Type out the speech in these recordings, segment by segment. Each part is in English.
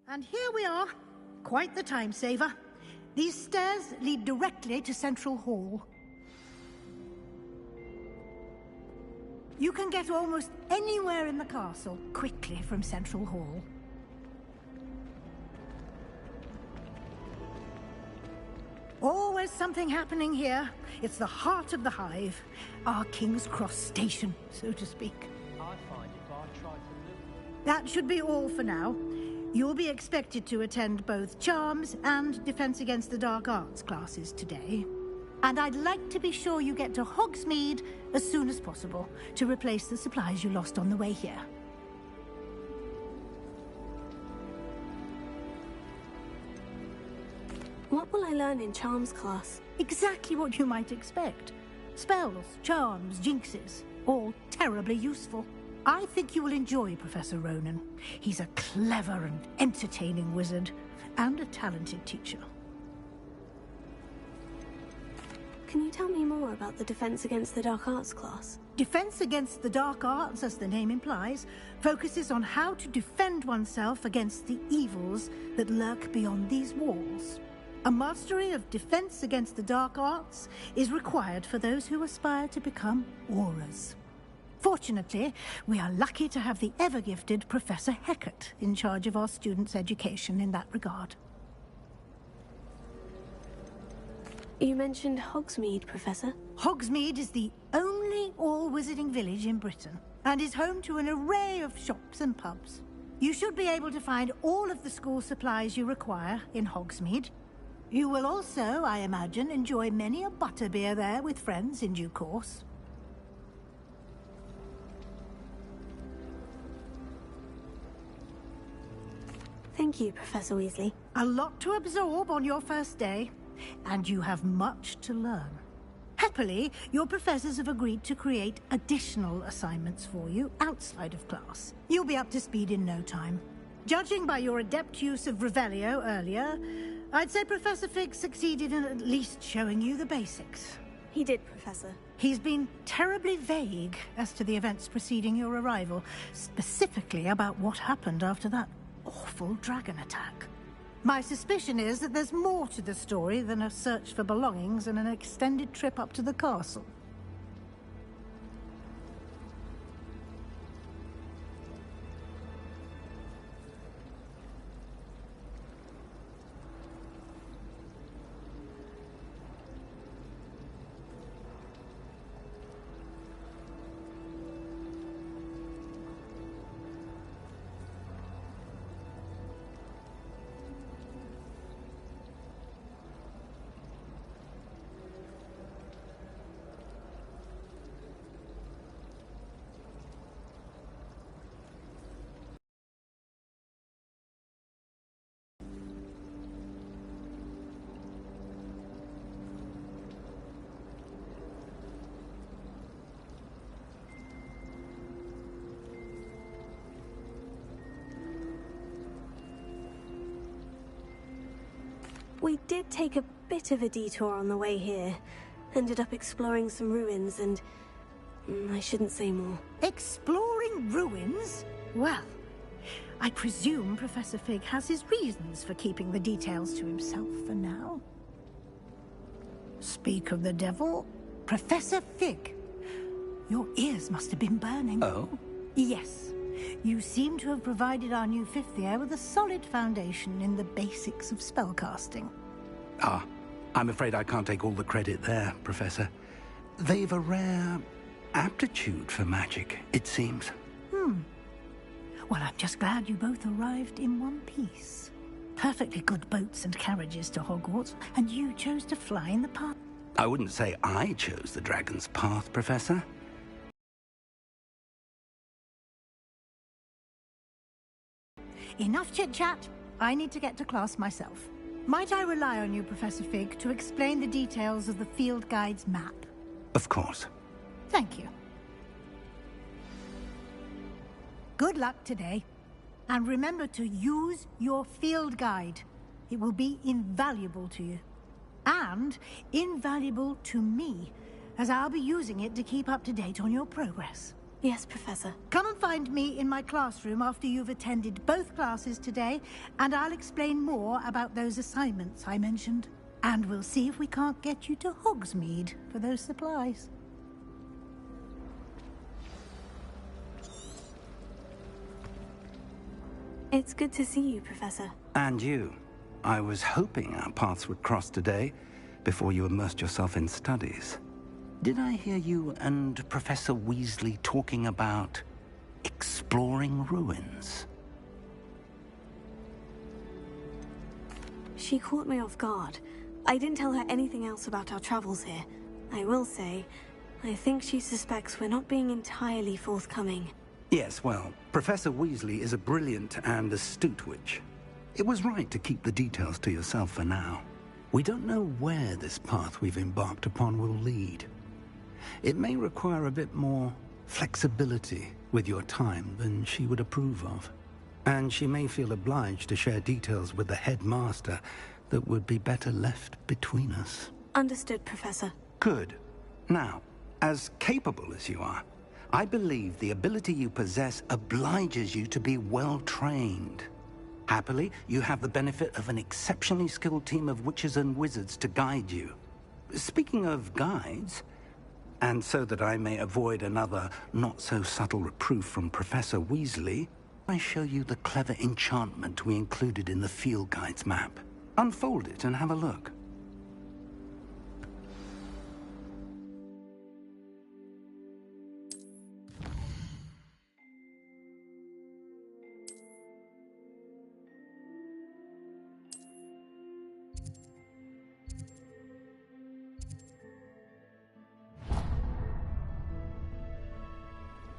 And here we are. Quite the time saver. These stairs lead directly to Central Hall. You can get almost anywhere in the castle quickly from Central Hall. Always something happening here. It's the heart of the Hive. Our King's Cross station, so to speak. I find if I try to live... That should be all for now. You'll be expected to attend both Charms and Defense Against the Dark Arts classes today. And I'd like to be sure you get to Hogsmeade as soon as possible to replace the supplies you lost on the way here. What will I learn in Charms class? Exactly what you might expect. Spells, charms, jinxes, all terribly useful. I think you will enjoy Professor Ronan. He's a clever and entertaining wizard, and a talented teacher. Can you tell me more about the Defense Against the Dark Arts class? Defense Against the Dark Arts, as the name implies, focuses on how to defend oneself against the evils that lurk beyond these walls. A mastery of Defense Against the Dark Arts is required for those who aspire to become Auras. Fortunately, we are lucky to have the ever-gifted Professor Hecat in charge of our students' education in that regard. You mentioned Hogsmeade, Professor. Hogsmeade is the only all-wizarding village in Britain, and is home to an array of shops and pubs. You should be able to find all of the school supplies you require in Hogsmeade. You will also, I imagine, enjoy many a butterbeer there with friends in due course. Thank you, Professor Weasley. A lot to absorb on your first day, and you have much to learn. Happily, your professors have agreed to create additional assignments for you outside of class. You'll be up to speed in no time. Judging by your adept use of Revelio earlier, I'd say Professor Fig succeeded in at least showing you the basics. He did, Professor. He's been terribly vague as to the events preceding your arrival, specifically about what happened after that awful dragon attack. My suspicion is that there's more to the story than a search for belongings and an extended trip up to the castle. We did take a bit of a detour on the way here. Ended up exploring some ruins and... I shouldn't say more. Exploring ruins? Well, I presume Professor Fig has his reasons for keeping the details to himself for now. Speak of the devil, Professor Fig. Your ears must have been burning. Oh? Yes. You seem to have provided our new fifth year with a solid foundation in the basics of spellcasting. Ah, I'm afraid I can't take all the credit there, Professor. They've a rare aptitude for magic, it seems. Well, I'm just glad you both arrived in one piece. Perfectly good boats and carriages to Hogwarts, and you chose to fly in the path. I wouldn't say I chose the dragon's path, Professor. Enough chit-chat. I need to get to class myself. Might I rely on you, Professor Fig, to explain the details of the field guide's map? Of course. Thank you. Good luck today. And remember to use your field guide. It will be invaluable to you. And invaluable to me, as I'll be using it to keep up to date on your progress. Yes, Professor. Come and find me in my classroom after you've attended both classes today, and I'll explain more about those assignments I mentioned. And we'll see if we can't get you to Hogsmeade for those supplies. It's good to see you, Professor. And you. I was hoping our paths would cross today, before you immersed yourself in studies. Did I hear you and Professor Weasley talking about exploring ruins? She caught me off guard. I didn't tell her anything else about our travels here. I will say, I think she suspects we're not being entirely forthcoming. Yes, well, Professor Weasley is a brilliant and astute witch. It was right to keep the details to yourself for now. We don't know where this path we've embarked upon will lead. It may require a bit more flexibility with your time than she would approve of. And she may feel obliged to share details with the headmaster that would be better left between us. Understood, Professor. Good. Now, as capable as you are, I believe the ability you possess obliges you to be well trained. Happily, you have the benefit of an exceptionally skilled team of witches and wizards to guide you. Speaking of guides, and so that I may avoid another not-so-subtle reproof from Professor Weasley, I show you the clever enchantment we included in the field guide's map. Unfold it and have a look.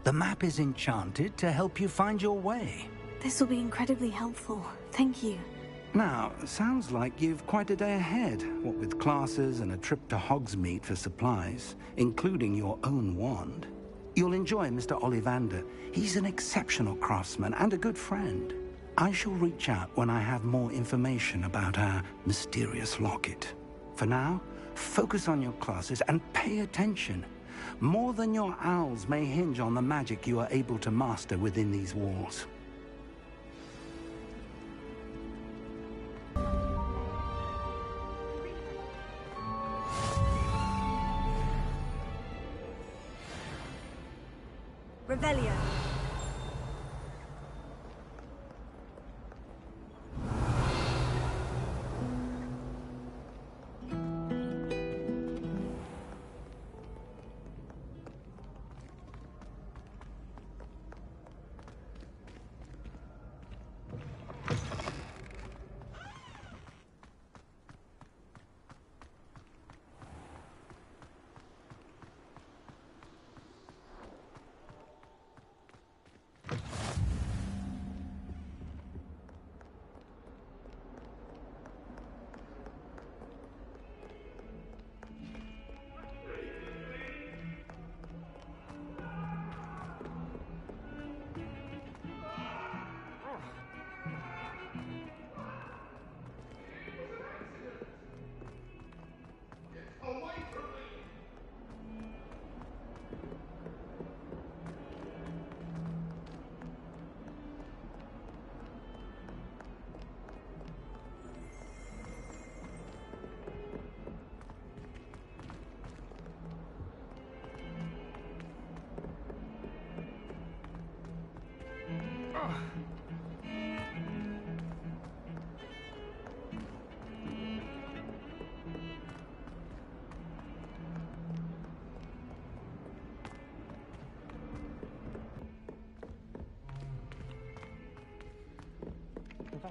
The map is enchanted to help you find your way. This will be incredibly helpful. Thank you. Now, sounds like you've quite a day ahead, what with classes and a trip to Hogsmeade for supplies, including your own wand. You'll enjoy Mr. Ollivander. He's an exceptional craftsman and a good friend. I shall reach out when I have more information about our mysterious locket. For now, focus on your classes and pay attention. More than your owls may hinge on the magic you are able to master within these walls. Revelio.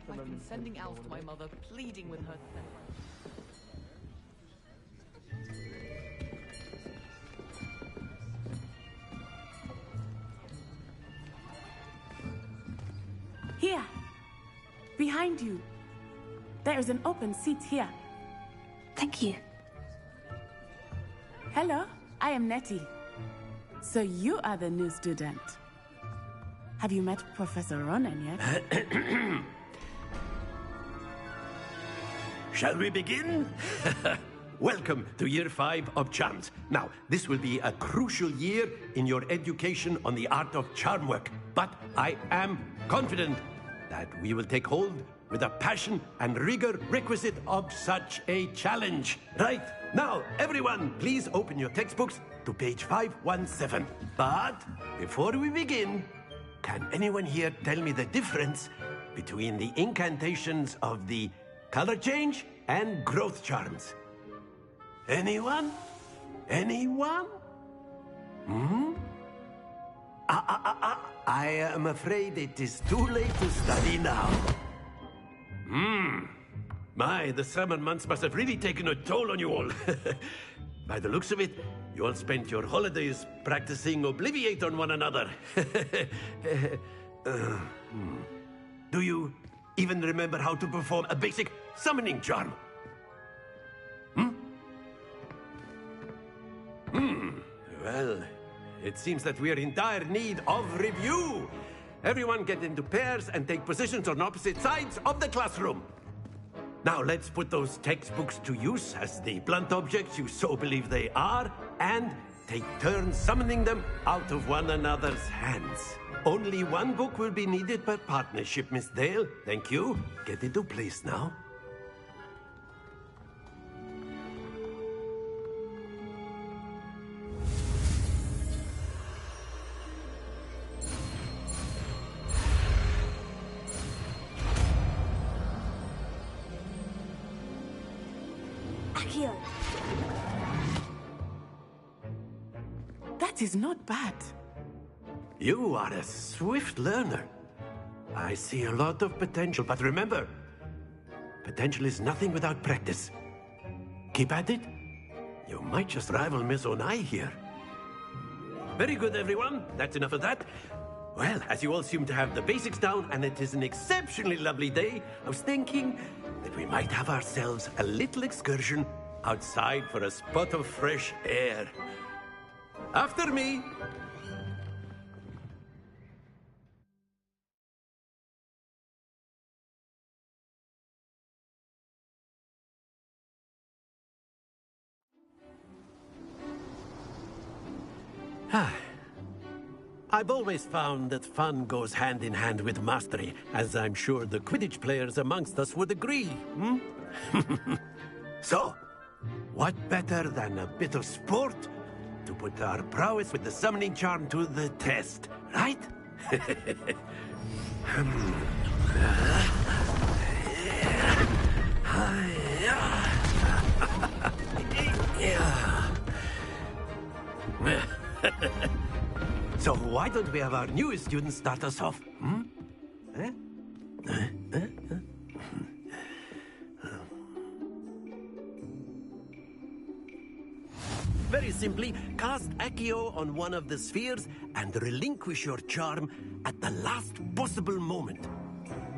I've been sending Alf to my mother, pleading with her. Here! Behind you! There is an open seat here. Thank you. Hello, I am Nettie. So you are the new student. Have you met Professor Ronan yet? Shall we begin? welcome to Year 5 of Charms. Now, this will be a crucial year in your education on the art of charm work, but I am confident that we will take hold with the passion and rigor requisite of such a challenge. Right, now, everyone, please open your textbooks to page 517. But before we begin, can anyone here tell me the difference between the incantations of the color change and growth charms? Anyone? Anyone? I am afraid it is too late to study now. My, the summer months must have really taken a toll on you all. By the looks of it, you all spent your holidays practicing Obliviate on one another. Do you even remember how to perform a basic summoning charm? Well, it seems that we are in dire need of review. Everyone get into pairs and take positions on opposite sides of the classroom. Now let's put those textbooks to use as the blunt objects you so believe they are, and take turns summoning them out of one another's hands. Only one book will be needed per partnership, Miss Dale. Thank you. Get into place now. That is not bad. You are a swift learner. I see a lot of potential, but remember, potential is nothing without practice. Keep at it. You might just rival Miss Onai here. Very good, everyone. That's enough of that. Well, as you all seem to have the basics down, and it is an exceptionally lovely day, I was thinking that we might have ourselves a little excursion outside for a spot of fresh air. After me. I've always found that fun goes hand in hand with mastery, as I'm sure the Quidditch players amongst us would agree. So, what better than a bit of sport to put our prowess with the summoning charm to the test, right? So why don't we have our newest student start us off? Very simply, cast Accio on one of the spheres and relinquish your charm at the last possible moment.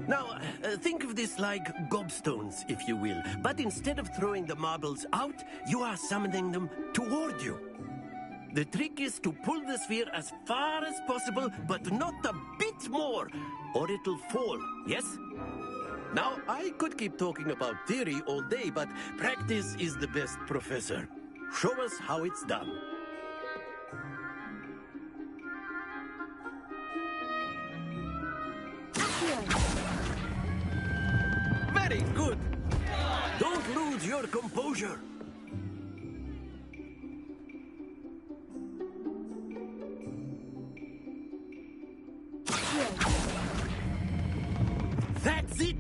Now, think of this like gobstones, if you will, but instead of throwing the marbles out, you are summoning them toward you. The trick is to pull the sphere as far as possible, but not a bit more, or it'll fall, yes? Now, I could keep talking about theory all day, but practice is the best professor. Show us how it's done. Very good. Don't lose your composure. That's it.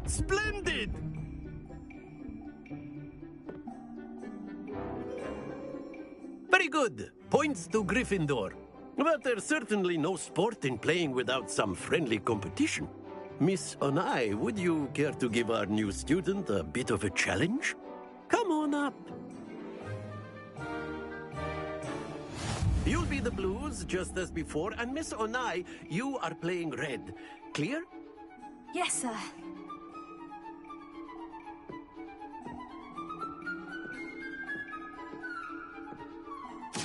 Splendid! Very good. Points to Gryffindor. But there's certainly no sport in playing without some friendly competition. Miss Onai, would you care to give our new student a bit of a challenge? Come on up. You'll be the blues, just as before, and Miss Onai, you are playing red. Clear? Yes, sir.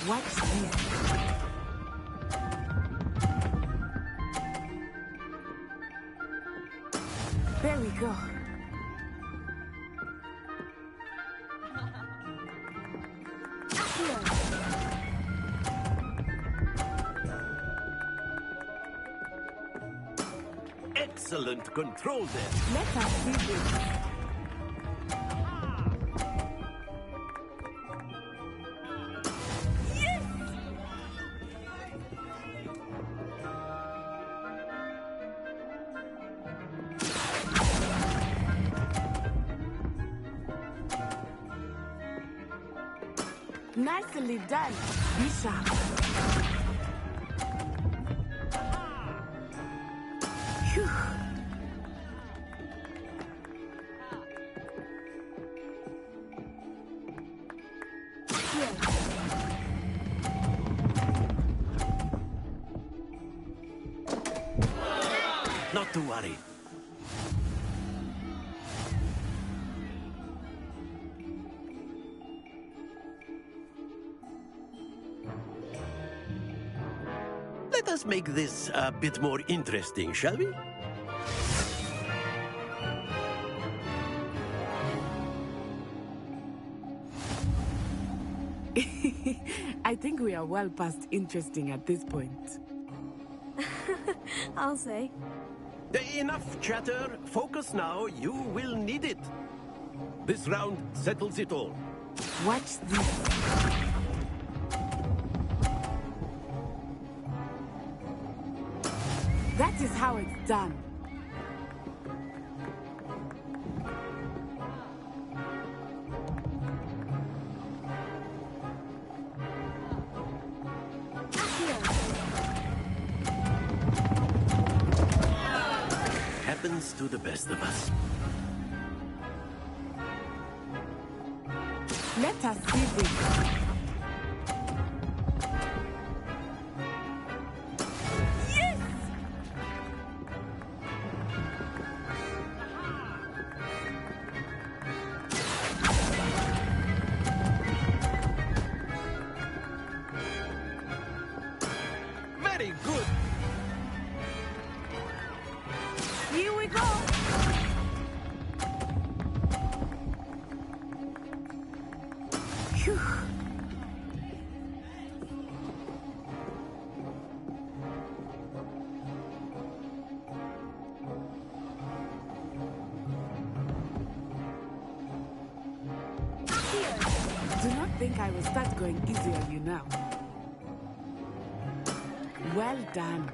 Watch this. There we go. Excellent control there. Let us see this. Nicely done, Bishop. Phew. Not to worry. Let us make this a bit more interesting, shall we? I think we are well past interesting at this point. I'll say. Enough chatter. Focus now. You will need it. This round settles it all. Watch this. That is how it's done. Happens to the best of us. Let us see this. Yes! Very good. Here we go. Phew. Do not think I will start going easy on you now. Well done.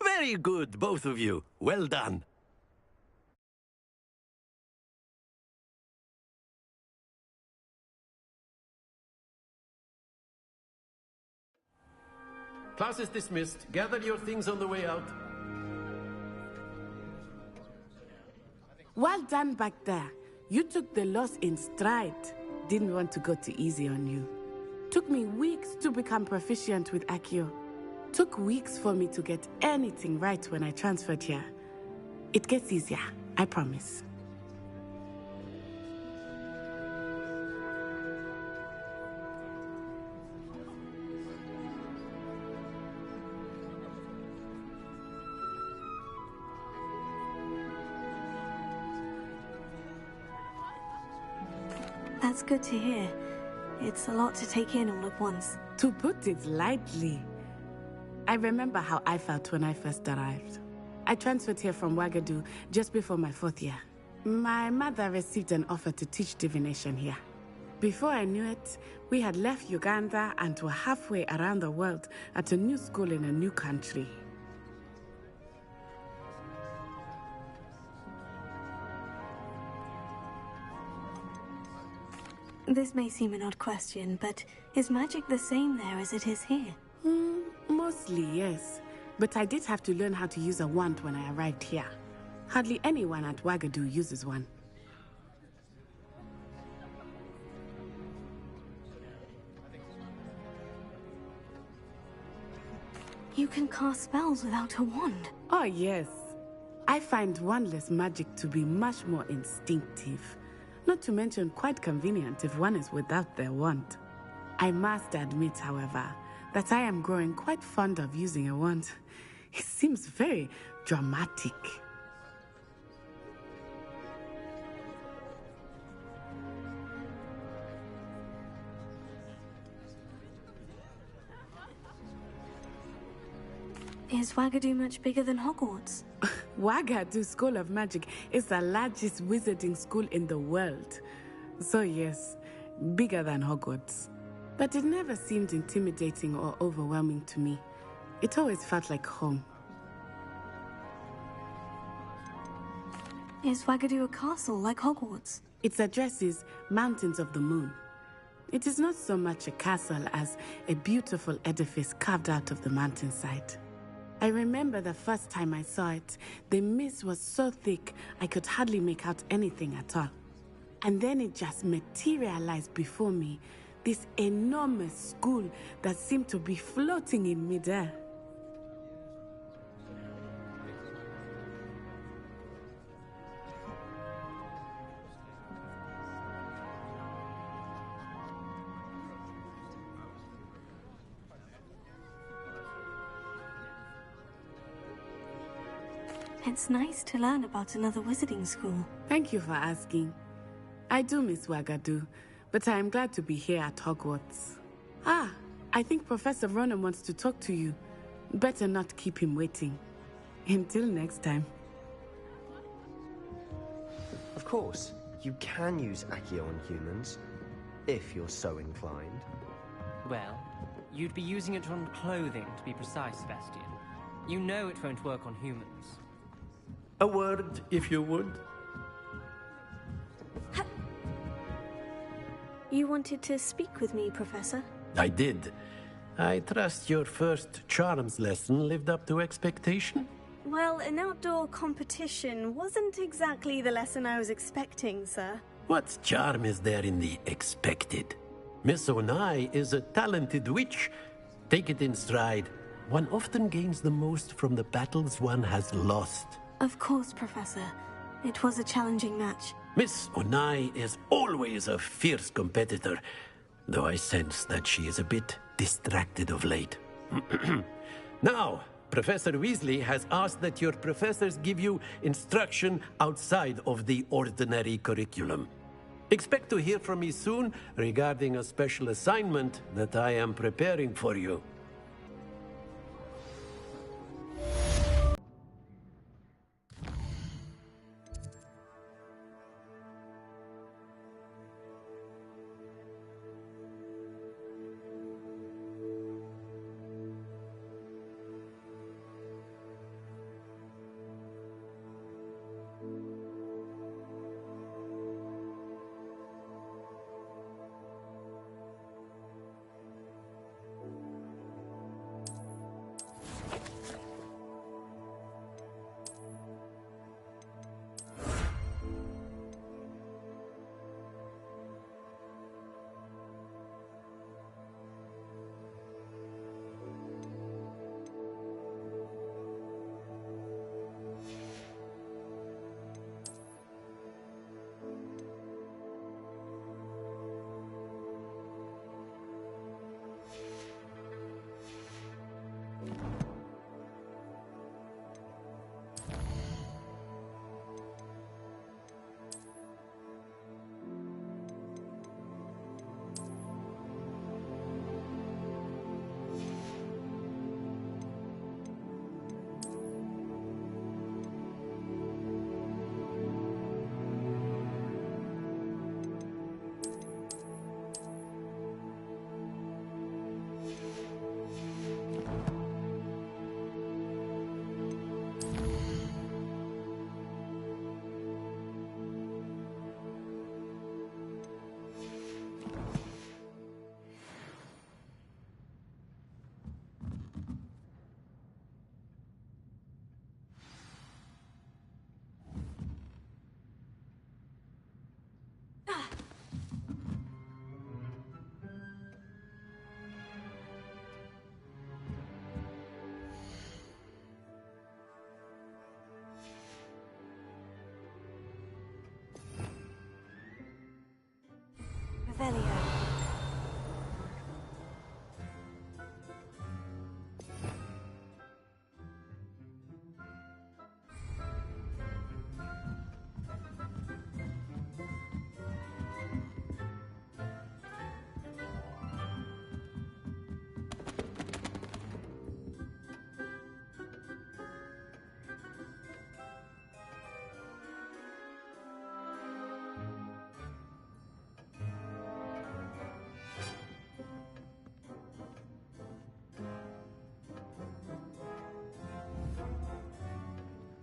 Very good, both of you. Well done. Class is dismissed. Gather your things on the way out. Well done back there. You took the loss in stride. Didn't want to go too easy on you. Took me weeks to become proficient with Accio. Took weeks for me to get anything right when I transferred here. It gets easier, I promise. That's good to hear. It's a lot to take in all at once. To put it lightly, I remember how I felt when I first arrived. I transferred here from Ouagadougou just before my 4th year. My mother received an offer to teach divination here. Before I knew it, we had left Uganda and were halfway around the world at a new school in a new country. This may seem an odd question, but is magic the same there as it is here? Mostly, yes. But I did have to learn how to use a wand when I arrived here. Hardly anyone at Ouagadougou uses one. You can cast spells without a wand. Oh, yes. I find wandless magic to be much more instinctive, not to mention quite convenient if one is without their wand. I must admit, however, that I am growing quite fond of using a wand. It seems very dramatic. Is Wagadu much bigger than Hogwarts? Wagadu School of Magic is the largest wizarding school in the world. So yes, bigger than Hogwarts. But it never seemed intimidating or overwhelming to me. It always felt like home. Is Wagadu a castle like Hogwarts? Its address is Mountains of the Moon. It is not so much a castle as a beautiful edifice carved out of the mountainside. I remember the first time I saw it, the mist was so thick I could hardly make out anything at all. And then it just materialized before me, this enormous school that seemed to be floating in midair. It's nice to learn about another wizarding school. Thank you for asking. I do miss Wagadu, but I am glad to be here at Hogwarts. Ah, I think Professor Ronan wants to talk to you. Better not keep him waiting. Until next time. Of course, you can use Accio on humans, if you're so inclined. Well, you'd be using it on clothing, to be precise, Sebastian. You know it won't work on humans. A word, if you would. You wanted to speak with me, Professor? I did. I trust your first charms lesson lived up to expectation? Well, an outdoor competition wasn't exactly the lesson I was expecting, sir. What charm is there in the expected? Miss Onai is a talented witch. Take it in stride. One often gains the most from the battles one has lost. Of course, Professor. It was a challenging match. Miss Onai is always a fierce competitor, though I sense that she is a bit distracted of late. Now, Professor Weasley has asked that your professors give you instruction outside of the ordinary curriculum. Expect to hear from me soon regarding a special assignment that I am preparing for you. Revelio.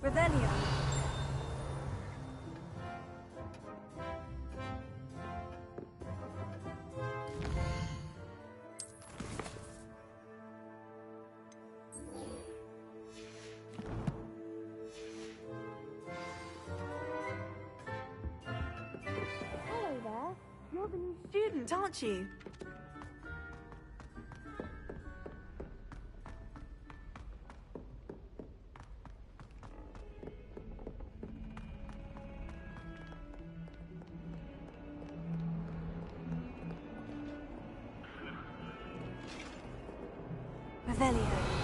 Revelio. Hello there. You're the new student, aren't you? Revelio.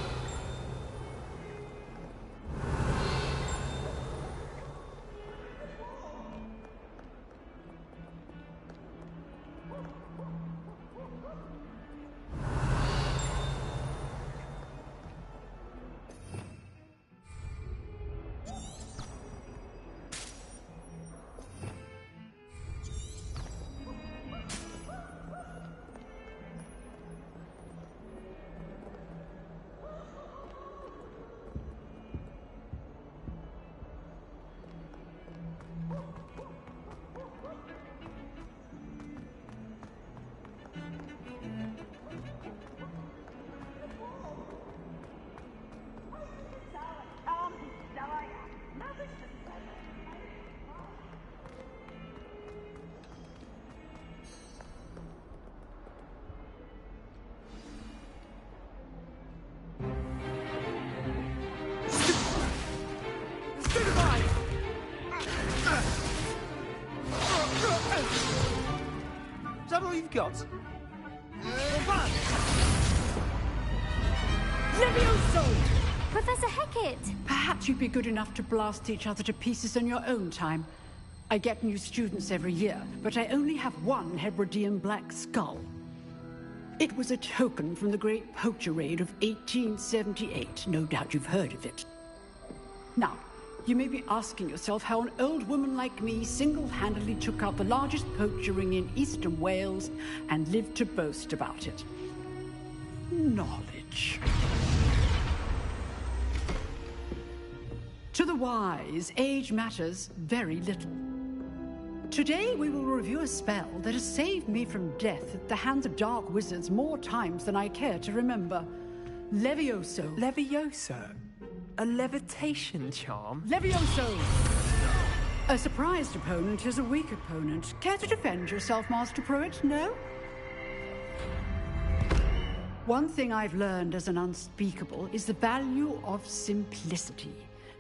Is that all you've got? Levioso! Professor Hecat! Perhaps you'd be good enough to blast each other to pieces in your own time. I get new students every year, but I only have one Hebridean black skull. It was a token from the Great Poacher Raid of 1878. No doubt you've heard of it. Now, you may be asking yourself how an old woman like me single-handedly took out the largest poacher ring in eastern Wales and lived to boast about it. Knowledge. To the wise, age matters very little. Today we will review a spell that has saved me from death at the hands of dark wizards more times than I care to remember. Levioso. Levioso? A levitation charm? Levioso! A surprised opponent is a weak opponent. Care to defend yourself, Master Pruitt? No? One thing I've learned as an unspeakable is the value of simplicity,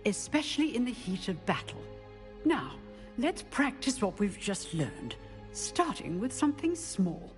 especially in the heat of battle. Now, let's practice what we've just learned, starting with something small.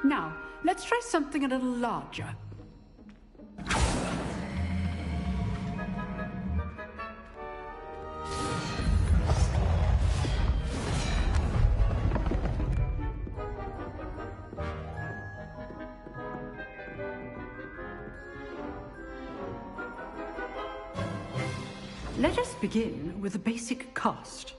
Now, let's try something a little larger. Let us begin with the basic cast.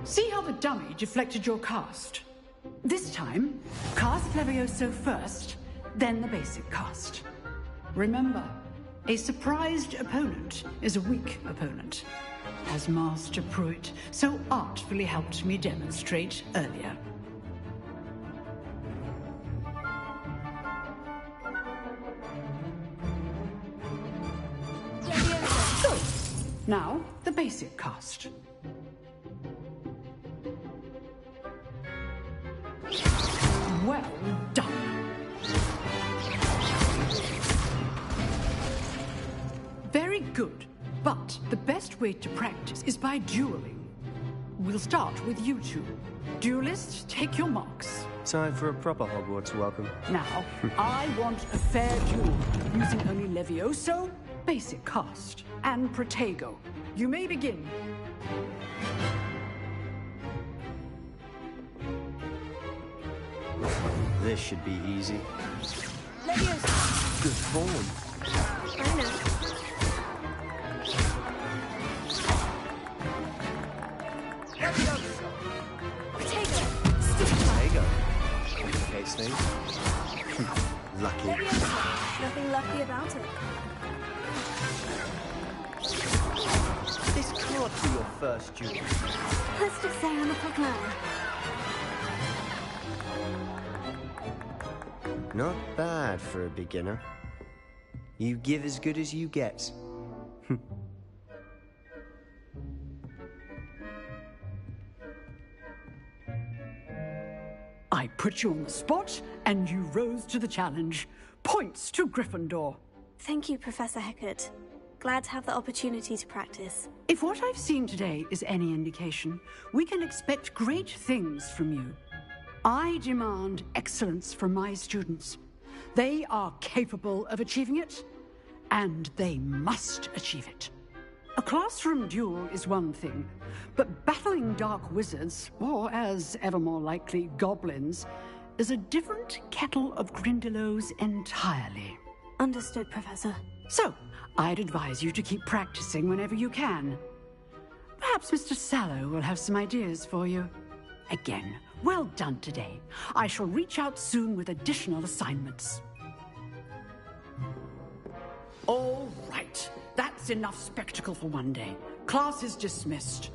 See how the dummy deflected your cast? This time, cast Levioso first, then the basic cast. Remember, a surprised opponent is a weak opponent, as Master Pruitt so artfully helped me demonstrate earlier. Good. Now, the basic cast. Well done. Very good. But the best way to practice is by dueling. We'll start with you two. Duelists, take your marks. Time for a proper Hogwarts welcome. Now, I want a fair duel, using only Levioso, basic cast, and Protego. You may begin. This should be easy. Levioso. Good form. I know. Protego. Complicates things. Lucky. Nothing lucky about it. This can't be your first duel. Let's just say I'm a quick learner. Not bad for a beginner. You give as good as you get. I put you on the spot, and you rose to the challenge. Points to Gryffindor. Thank you, Professor Hecat. Glad to have the opportunity to practice. If what I've seen today is any indication, we can expect great things from you. I demand excellence from my students. They are capable of achieving it, and they must achieve it. A classroom duel is one thing, but battling dark wizards, or as ever more likely, goblins, is a different kettle of Grindylows entirely. Understood, Professor. So, I'd advise you to keep practicing whenever you can. Perhaps Mr. Sallow will have some ideas for you. Again, well done today. I shall reach out soon with additional assignments. All right. That's enough spectacle for one day. Class is dismissed.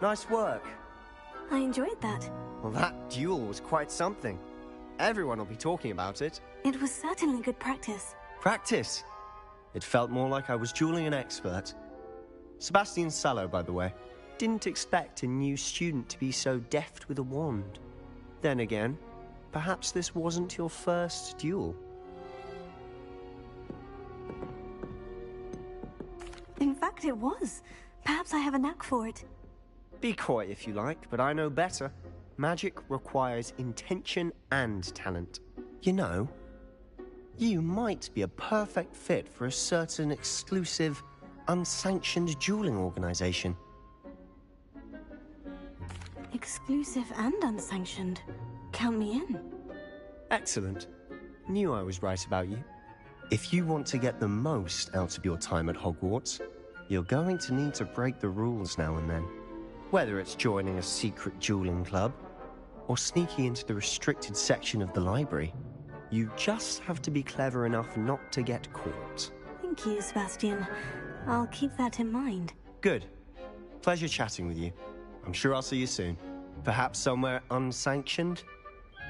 Nice work. I enjoyed that. Well, that duel was quite something. Everyone will be talking about it. It was certainly good practice. Practice? It felt more like I was dueling an expert. Sebastian Sallow, by the way. Didn't expect a new student to be so deft with a wand. Then again, perhaps this wasn't your first duel. In fact, it was. Perhaps I have a knack for it. Be coy if you like, but I know better. Magic requires intention and talent. You know, you might be a perfect fit for a certain exclusive, unsanctioned dueling organization. Exclusive and unsanctioned. Count me in. Excellent. Knew I was right about you. If you want to get the most out of your time at Hogwarts, you're going to need to break the rules now and then. Whether it's joining a secret dueling club, or sneaking into the restricted section of the library, you just have to be clever enough not to get caught. Thank you, Sebastian. I'll keep that in mind. Good. Pleasure chatting with you. I'm sure I'll see you soon. Perhaps somewhere unsanctioned?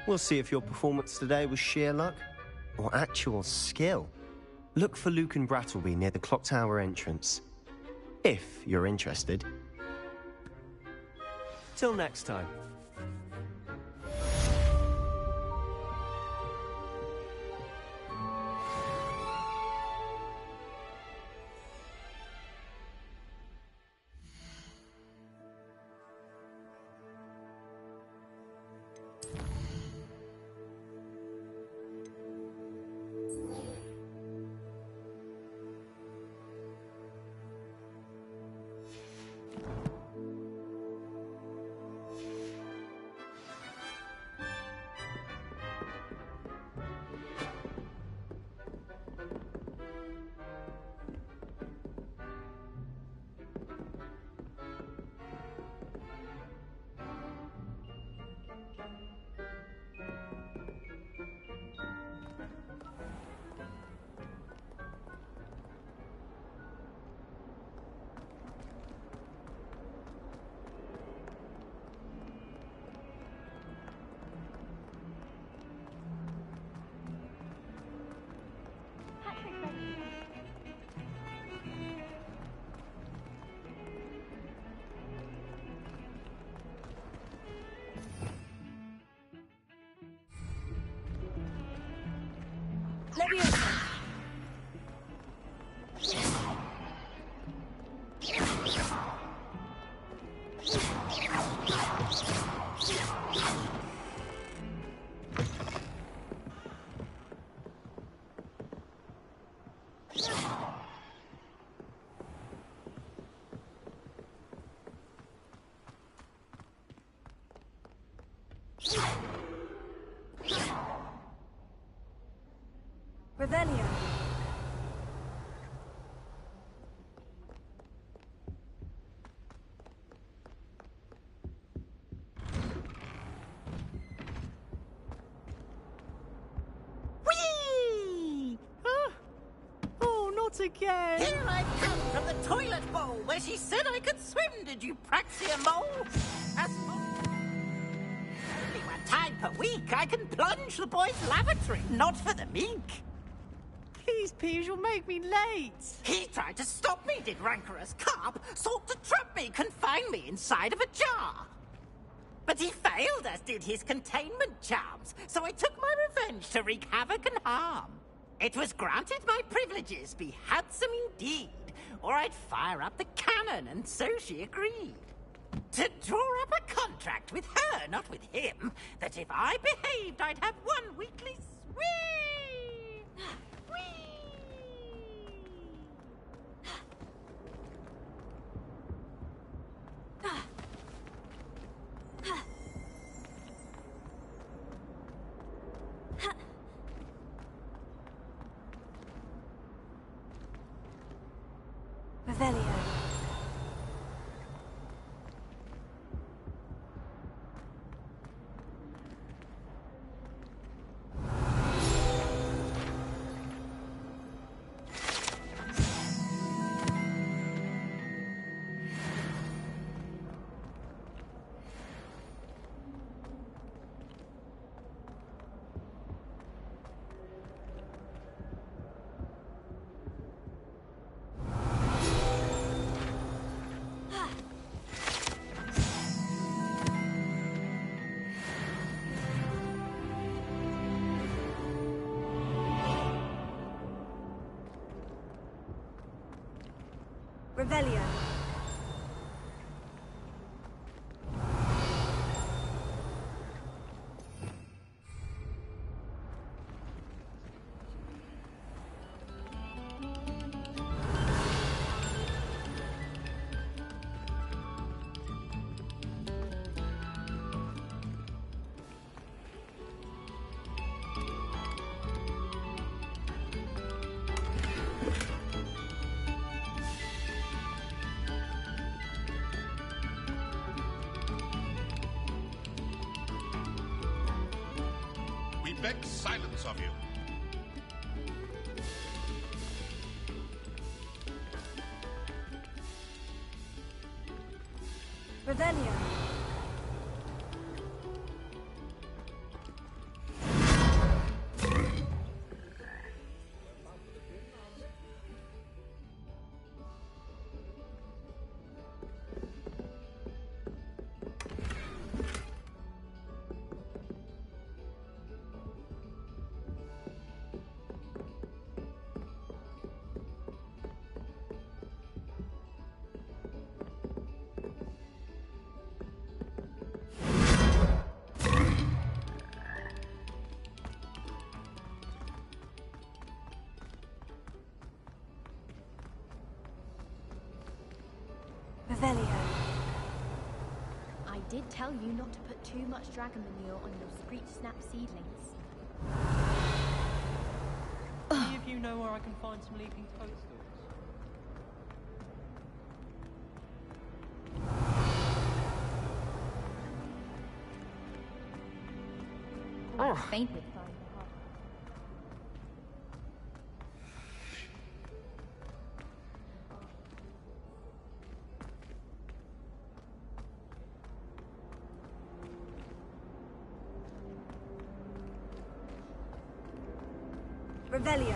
We'll see if your performance today was sheer luck, or actual skill. Look for Luke and Brattleby near the Clock Tower entrance. If you're interested. Till next time. Leviosa! Revelio. Whee! Oh, not again! Here I come from the toilet bowl where she said I could swim, did you Praxia mole? As only one time per week I can plunge the boys' lavatory, not for the meek. Please, Piers, you'll make me late. He tried to stop me, did rancorous carp, sought to trap me, confine me inside of a jar. But he failed, as did his containment charms, so I took my revenge to wreak havoc and harm. It was granted my privileges be handsome indeed, or I'd fire up the cannon, and so she agreed. To draw up a contract with her, not with him, that if I behaved, I'd have one weekly swing. Revelio. Revelio. We beg silence of you. Revelio. Revelio. I did tell you not to put too much dragon manure on your Screech Snap seedlings. Any of you know where I can find some leaping toadstools? Fainted. Revelio.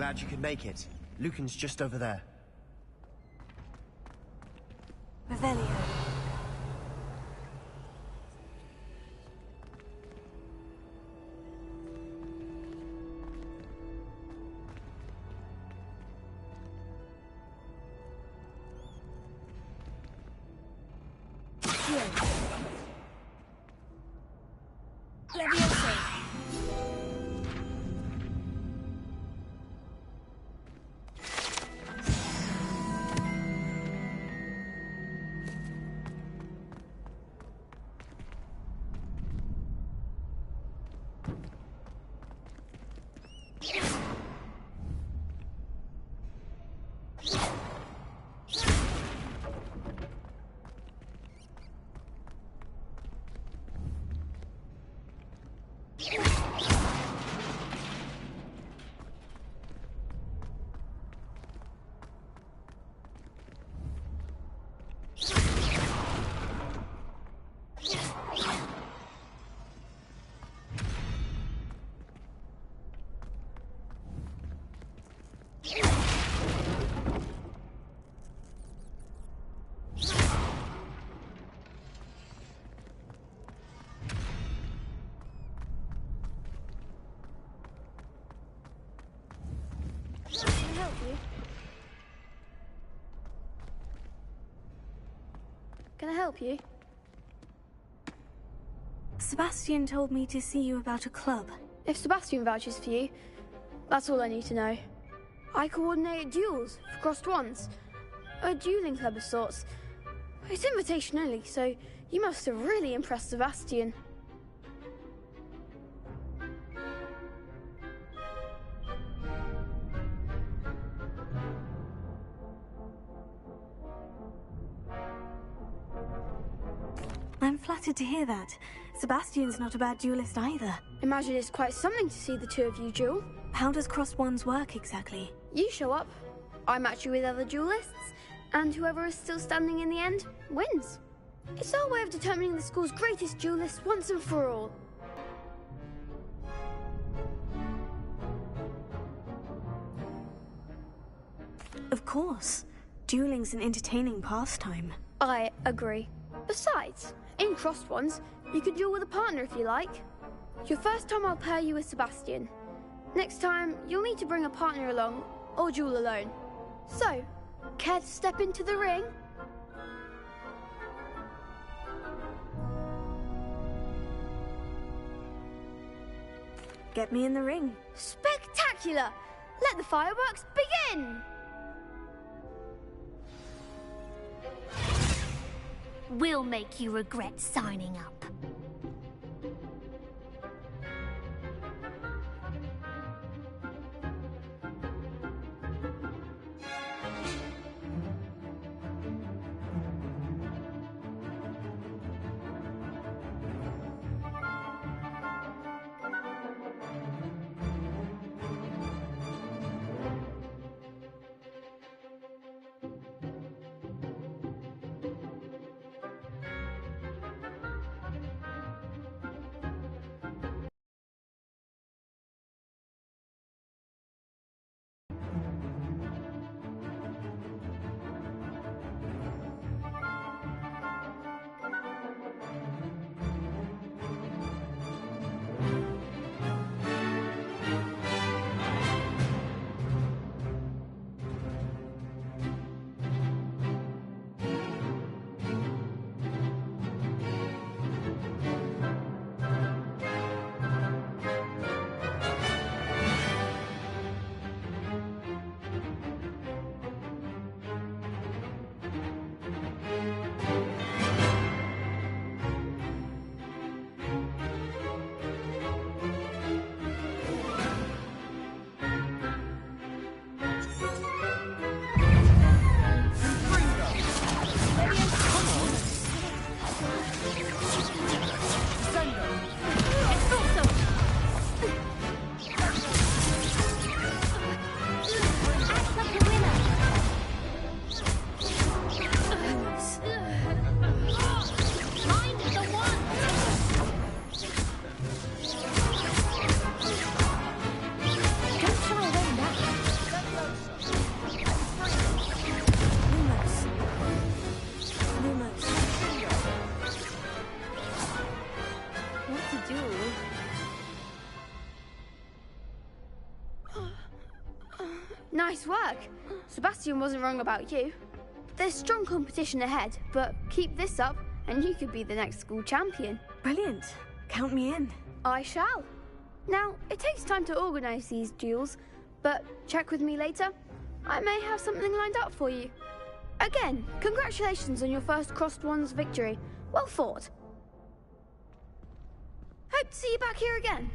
glad you could make it. Lucan's just over there. Revelio. Can I help you? Sebastian told me to see you about a club. If Sebastian vouches for you, that's all I need to know. I coordinate duels for crossed wands. A dueling club of sorts. It's invitation only, so you must have really impressed Sebastian. I'm flattered to hear that. Sebastian's not a bad duelist either. Imagine it's quite something to see the two of you duel. How does crossed wands work exactly? You show up, I match you with other duelists, and whoever is still standing in the end wins. It's our way of determining the school's greatest duelist once and for all. Of course. Dueling's an entertaining pastime. I agree. Besides, in crossed wands, you can duel with a partner if you like. Your first time I'll pair you with Sebastian. Next time, you'll need to bring a partner along, or duel alone. So, care to step into the ring? Get me in the ring. Spectacular! Let the fireworks begin! We'll make you regret signing up. Nice work. Sebastian wasn't wrong about you. There's strong competition ahead, but keep this up and you could be the next school champion. Brilliant. Count me in. I shall. Now, it takes time to organise these duels, but check with me later. I may have something lined up for you. Again, congratulations on your first Crossed Ones victory. Well fought. Hope to see you back here again.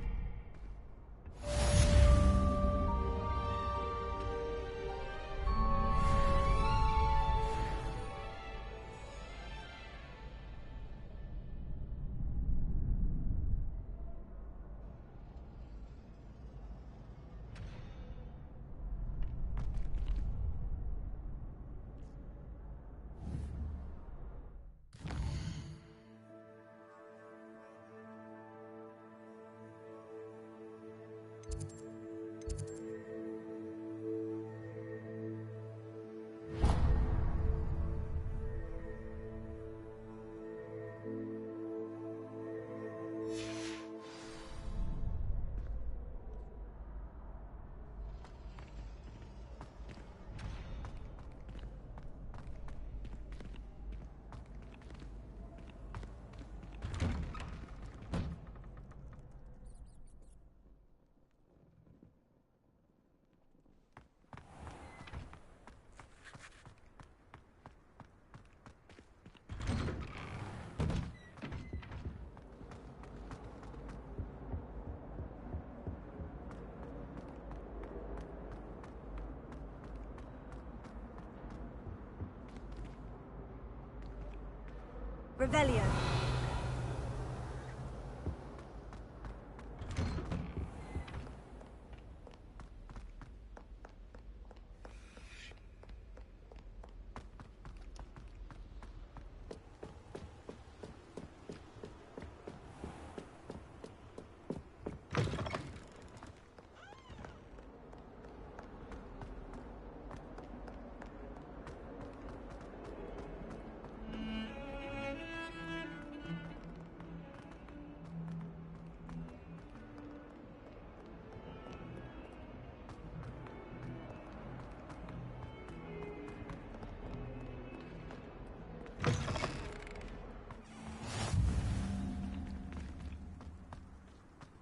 Revelio.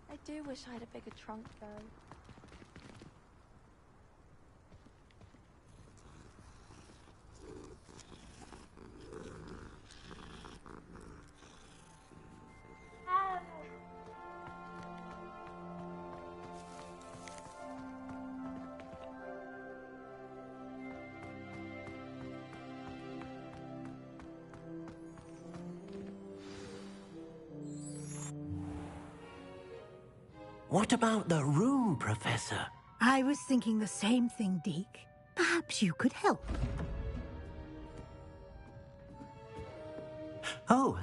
I do wish I had a bigger trunk, though. What about the room, Professor? I was thinking the same thing, Deke. Perhaps you could help. Oh,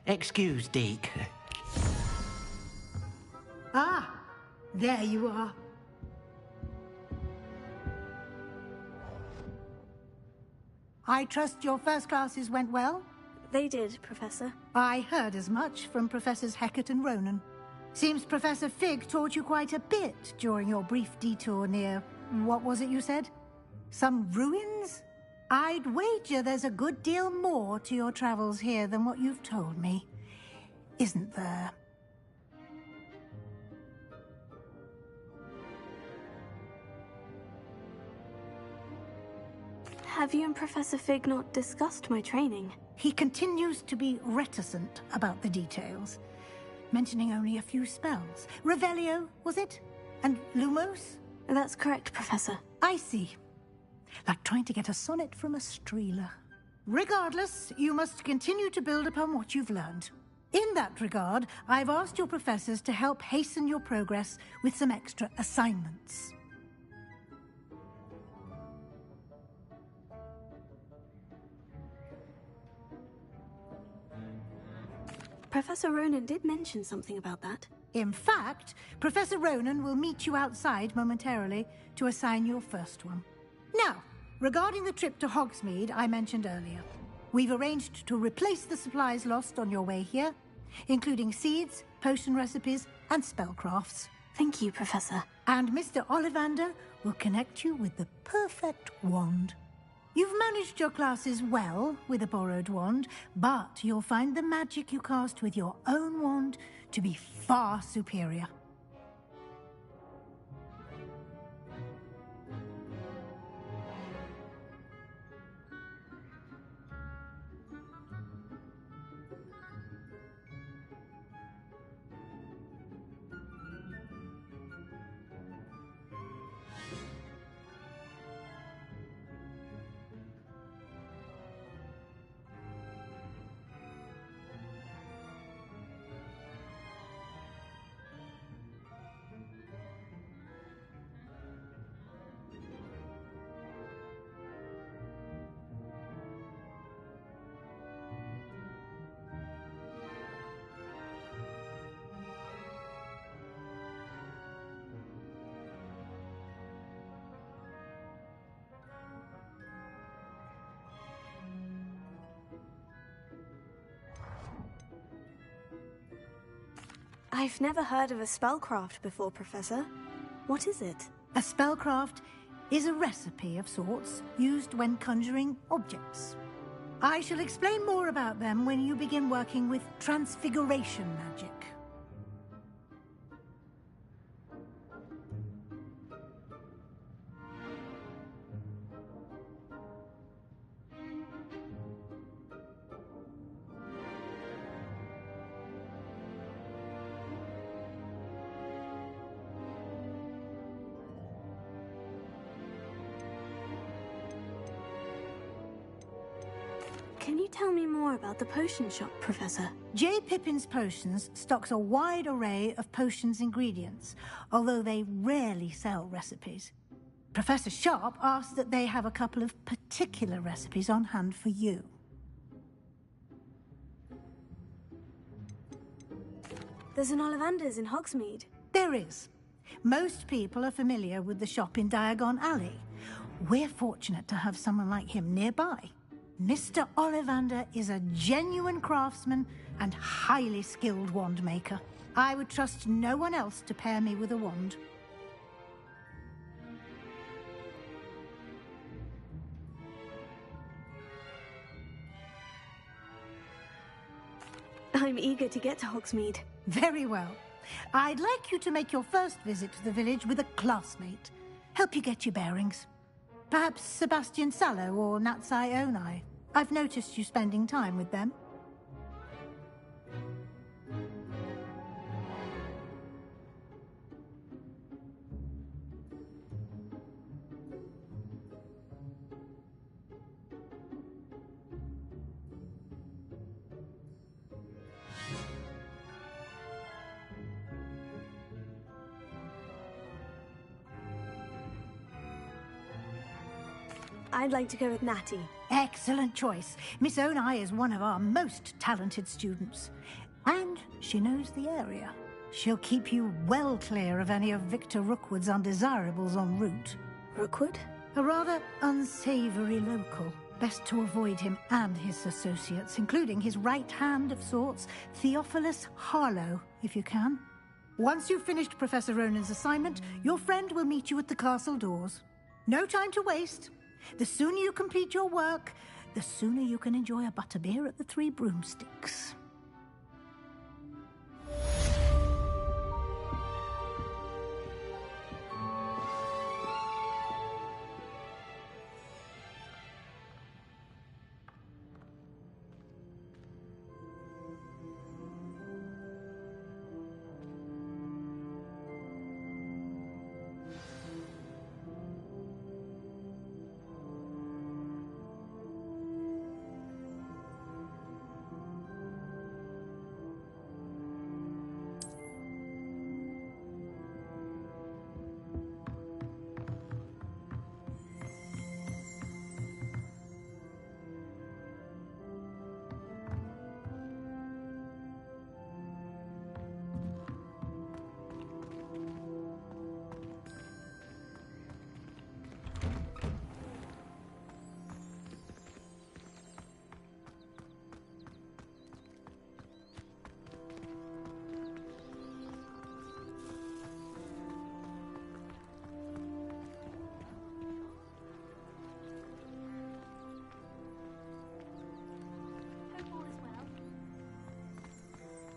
excuse, Deke. Ah, there you are. I trust your first classes went well? They did, Professor. I heard as much from Professors Hecat and Ronan. Seems Professor Fig taught you quite a bit during your brief detour near... what was it you said? Some ruins? I'd wager there's a good deal more to your travels here than what you've told me. Isn't there? Have you and Professor Fig not discussed my training? He continues to be reticent about the details, mentioning only a few spells. Revelio, was it? And Lumos? That's correct, Professor. I see. Like trying to get a sonnet from a streeler. Regardless, you must continue to build upon what you've learned. In that regard, I've asked your professors to help hasten your progress with some extra assignments. Professor Ronan did mention something about that. In fact, Professor Ronan will meet you outside momentarily to assign your first one. Now, regarding the trip to Hogsmeade I mentioned earlier, we've arranged to replace the supplies lost on your way here, including seeds, potion recipes, and spellcrafts. Thank you, Professor. And Mr. Ollivander will connect you with the perfect wand. You've managed your classes well with a borrowed wand, but you'll find the magic you cast with your own wand to be far superior. I've never heard of a spellcraft before, Professor. What is it? A spellcraft is a recipe of sorts used when conjuring objects. I shall explain more about them when you begin working with transfiguration magic. Can you tell me more about the potion shop, Professor? J. Pippin's Potions stocks a wide array of potions ingredients, although they rarely sell recipes. Professor Sharp asked that they have a couple of particular recipes on hand for you. There's an Ollivander's in Hogsmeade. There is. Most people are familiar with the shop in Diagon Alley. We're fortunate to have someone like him nearby. Mr. Ollivander is a genuine craftsman and highly skilled wand maker. I would trust no one else to pair me with a wand. I'm eager to get to Hogsmeade. Very well. I'd like you to make your first visit to the village with a classmate. Help you get your bearings. Perhaps Sebastian Sallow or Natsai Onai. I've noticed you spending time with them. I'd like to go with Natty. Excellent choice. Miss Onai is one of our most talented students. And she knows the area. She'll keep you well clear of any of Victor Rookwood's undesirables en route. Rookwood? A rather unsavory local. Best to avoid him and his associates, including his right hand of sorts, Theophilus Harlow, if you can. Once you've finished Professor Ronan's assignment, your friend will meet you at the castle doors. No time to waste. The sooner you complete your work, the sooner you can enjoy a butterbeer at the Three Broomsticks.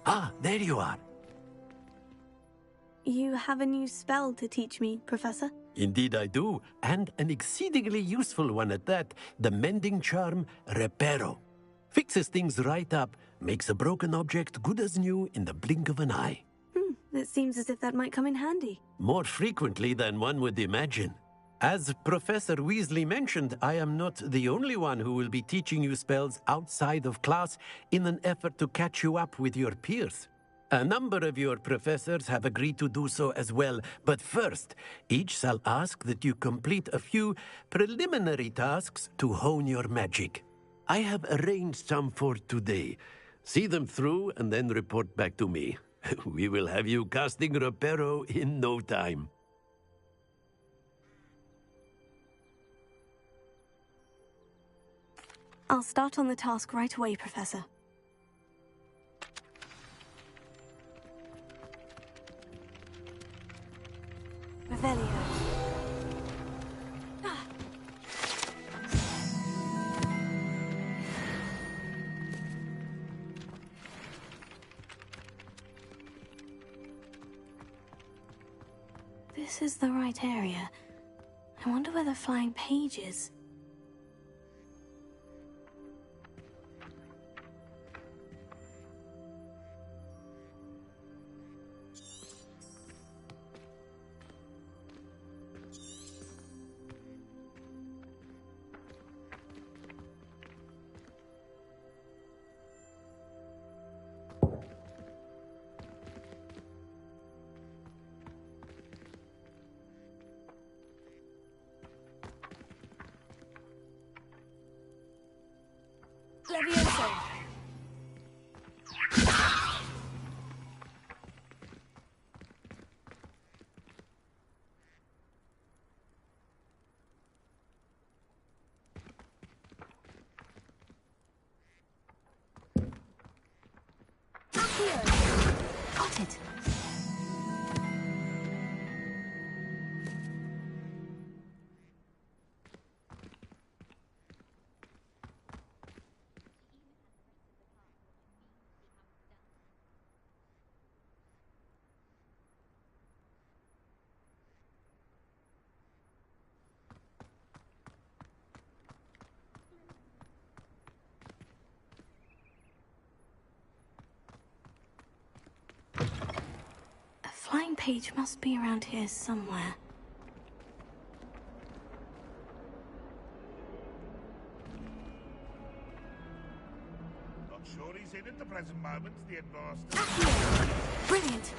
Ah, there you are. You have a new spell to teach me, Professor? Indeed I do, and an exceedingly useful one at that. The mending charm, Reparo. Fixes things right up, makes a broken object good as new in the blink of an eye. It seems as if that might come in handy. More frequently than one would imagine. As Professor Weasley mentioned, I am not the only one who will be teaching you spells outside of class in an effort to catch you up with your peers. A number of your professors have agreed to do so as well, but first, each shall ask that you complete a few preliminary tasks to hone your magic. I have arranged some for today. See them through and then report back to me. We will have you casting Reparo in no time. I'll start on the task right away, Professor. Revelio. This is the right area. I wonder where the flying page is. Levioso. Got it. Flying page must be around here somewhere. Not sure he's in at the present moment, the headmaster. Brilliant.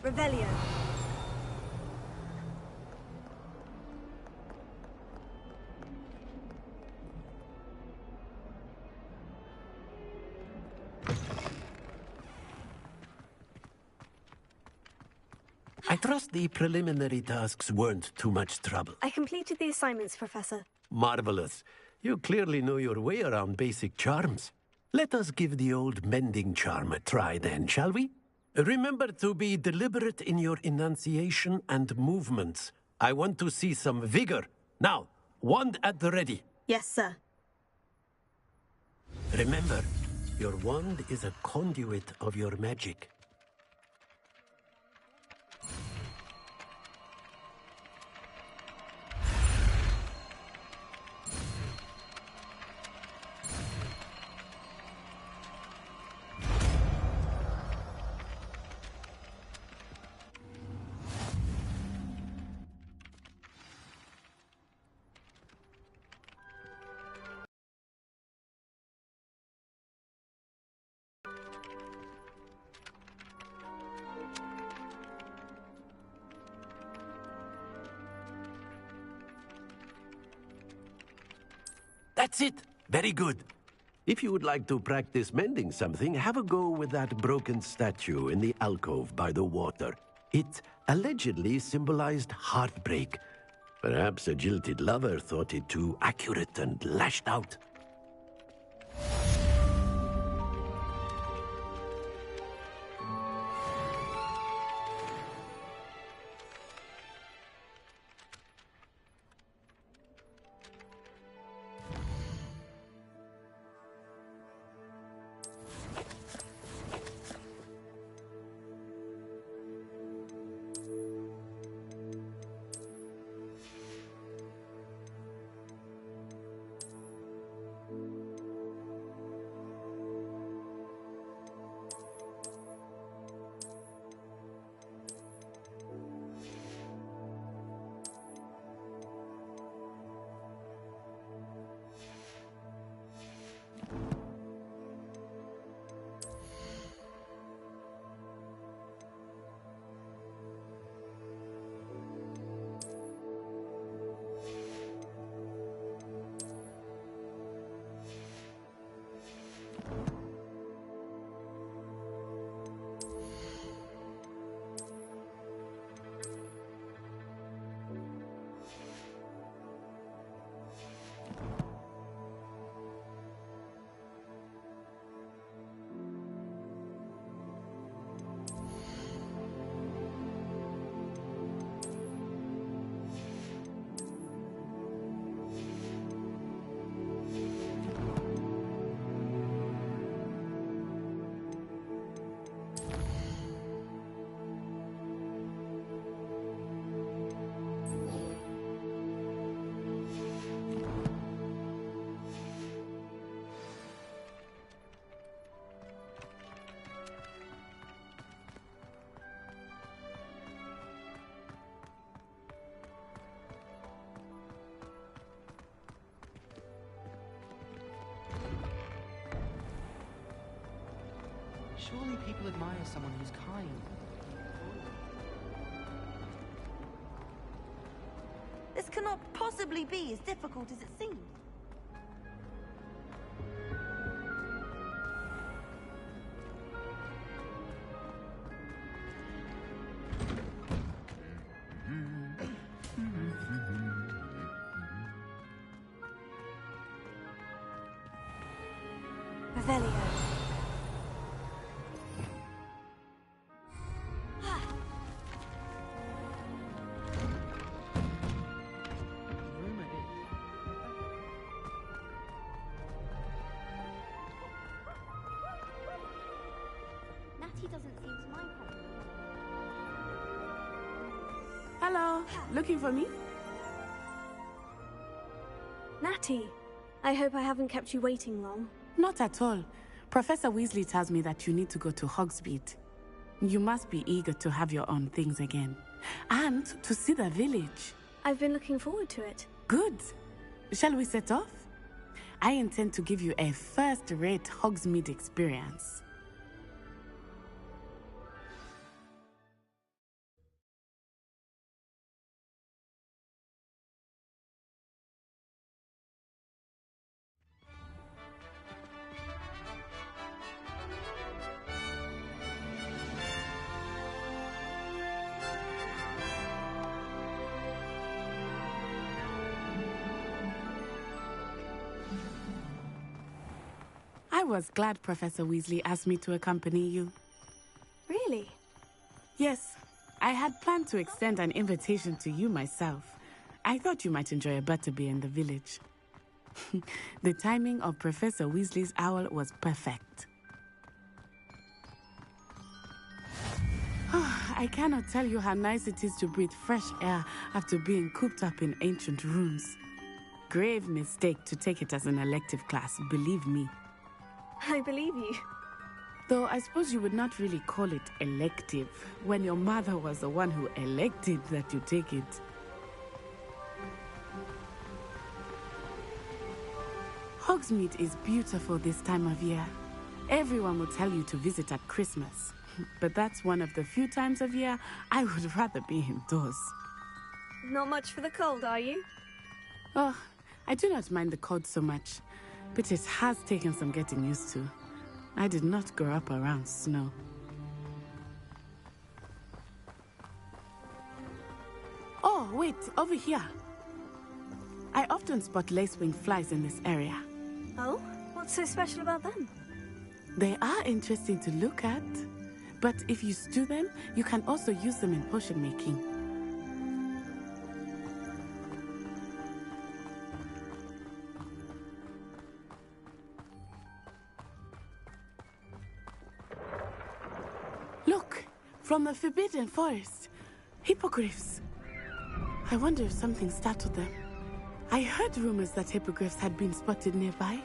Revelio. I trust the preliminary tasks weren't too much trouble. I completed the assignments, Professor. Marvelous. You clearly know your way around basic charms. Let us give the old mending charm a try then, shall we? Remember to be deliberate in your enunciation and movements. I want to see some vigor. Now, wand at the ready. Yes, sir. Remember, your wand is a conduit of your magic. That's it. Very good. If you would like to practice mending something, have a go with that broken statue in the alcove by the water. It allegedly symbolized heartbreak. Perhaps a jilted lover thought it too accurate and lashed out. Surely people admire someone who's kind. This cannot possibly be as difficult as it seems. Revelio. Natty doesn't seem to mind her. Hello, looking for me? Natty, I hope I haven't kept you waiting long. Not at all. Professor Weasley tells me that you need to go to Hogsmeade. You must be eager to have your own things again. And to see the village. I've been looking forward to it. Good. Shall we set off? I intend to give you a first-rate Hogsmeade experience. I was glad Professor Weasley asked me to accompany you. Really? Yes. I had planned to extend an invitation to you myself. I thought you might enjoy a butterbeer in the village. The timing of Professor Weasley's owl was perfect. I cannot tell you how nice it is to breathe fresh air after being cooped up in ancient rooms. Grave mistake to take it as an elective class, believe me. I believe you. Though I suppose you would not really call it elective when your mother was the one who elected that you take it. Hogsmeade is beautiful this time of year. Everyone will tell you to visit at Christmas. But that's one of the few times of year I would rather be indoors. Not much for the cold, are you? Oh, I do not mind the cold so much. But it has taken some getting used to. I did not grow up around snow. Oh, wait, over here. I often spot lacewing flies in this area. Oh? What's so special about them? They are interesting to look at. But if you stew them, you can also use them in potion making. Look, from the Forbidden Forest. Hippogriffs. I wonder if something startled them. I heard rumors that hippogriffs had been spotted nearby.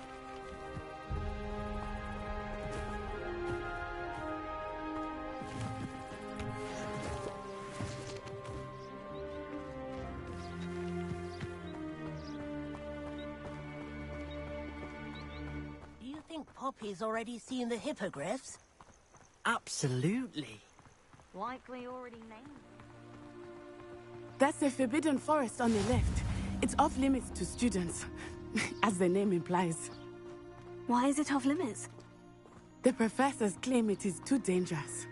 Do you think Poppy's already seen the hippogriffs? Absolutely. Likely already named. That's the Forbidden Forest on the left. It's off limits to students, as the name implies. Why is it off limits? The professors claim it is too dangerous.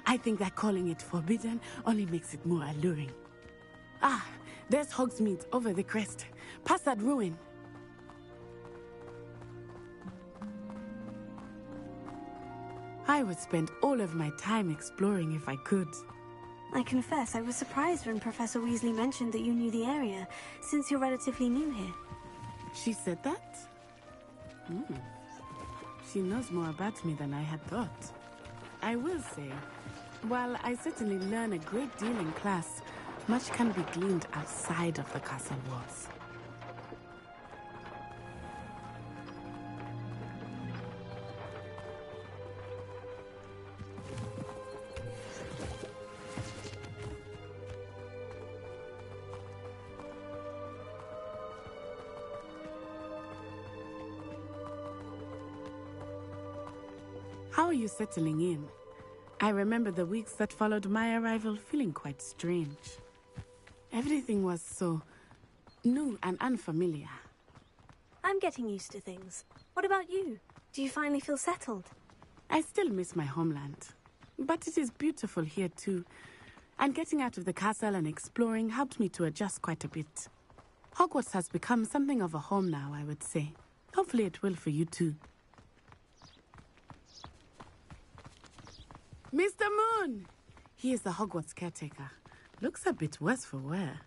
I think that calling it forbidden only makes it more alluring. Ah, there's Hogsmeade over the crest. Past that ruin. I would spend all of my time exploring if I could. I confess, I was surprised when Professor Weasley mentioned that you knew the area, since you're relatively new here. She said that? She knows more about me than I had thought. I will say, while I certainly learn a great deal in class, much can be gleaned outside of the castle walls. How are you settling in? I remember the weeks that followed my arrival feeling quite strange. Everything was so new and unfamiliar. I'm getting used to things. What about you? Do you finally feel settled? I still miss my homeland. But it is beautiful here too. And getting out of the castle and exploring helped me to adjust quite a bit. Hogwarts has become something of a home now, I would say. Hopefully it will for you too. Mr. Moon! He is the Hogwarts caretaker. Looks a bit worse for wear.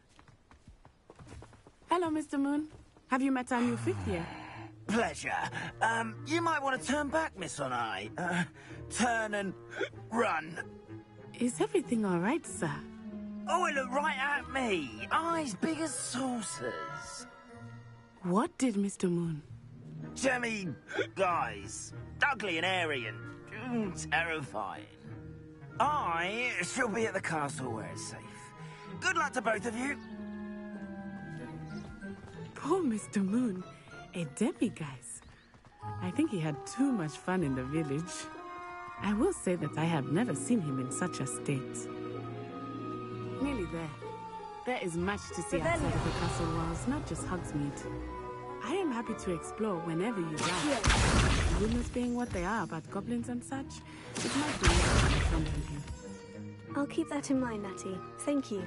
Hello, Mr. Moon. Have you met our new fifth year? Pleasure. You might want to turn back, Miss Onai. Turn and run. Is everything all right, sir? Oh, it looked right at me. Eyes big as saucers. What did Mr. Moon? Jemmy guys. Ugly and airy and terrifying. I shall be at the castle where it's safe. Good luck to both of you. Poor Mr. Moon. A demiguise. I think he had too much fun in the village. I will say that I have never seen him in such a state. Nearly there. There is much to see outside of the castle walls, not just Hogsmeade. I am happy to explore whenever you like. Rumors being what they are about goblins and such, it might be nice to friend with you. I'll keep that in mind, Natty. Thank you.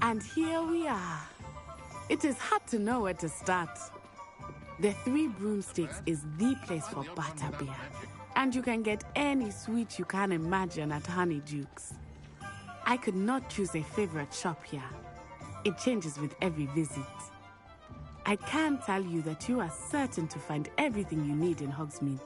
And here we are. It is hard to know where to start. The Three Broomsticks is the place for butterbeer. And you can get any sweet you can imagine at Honeydukes. I could not choose a favorite shop here. It changes with every visit. I can tell you that you are certain to find everything you need in Hogsmeade.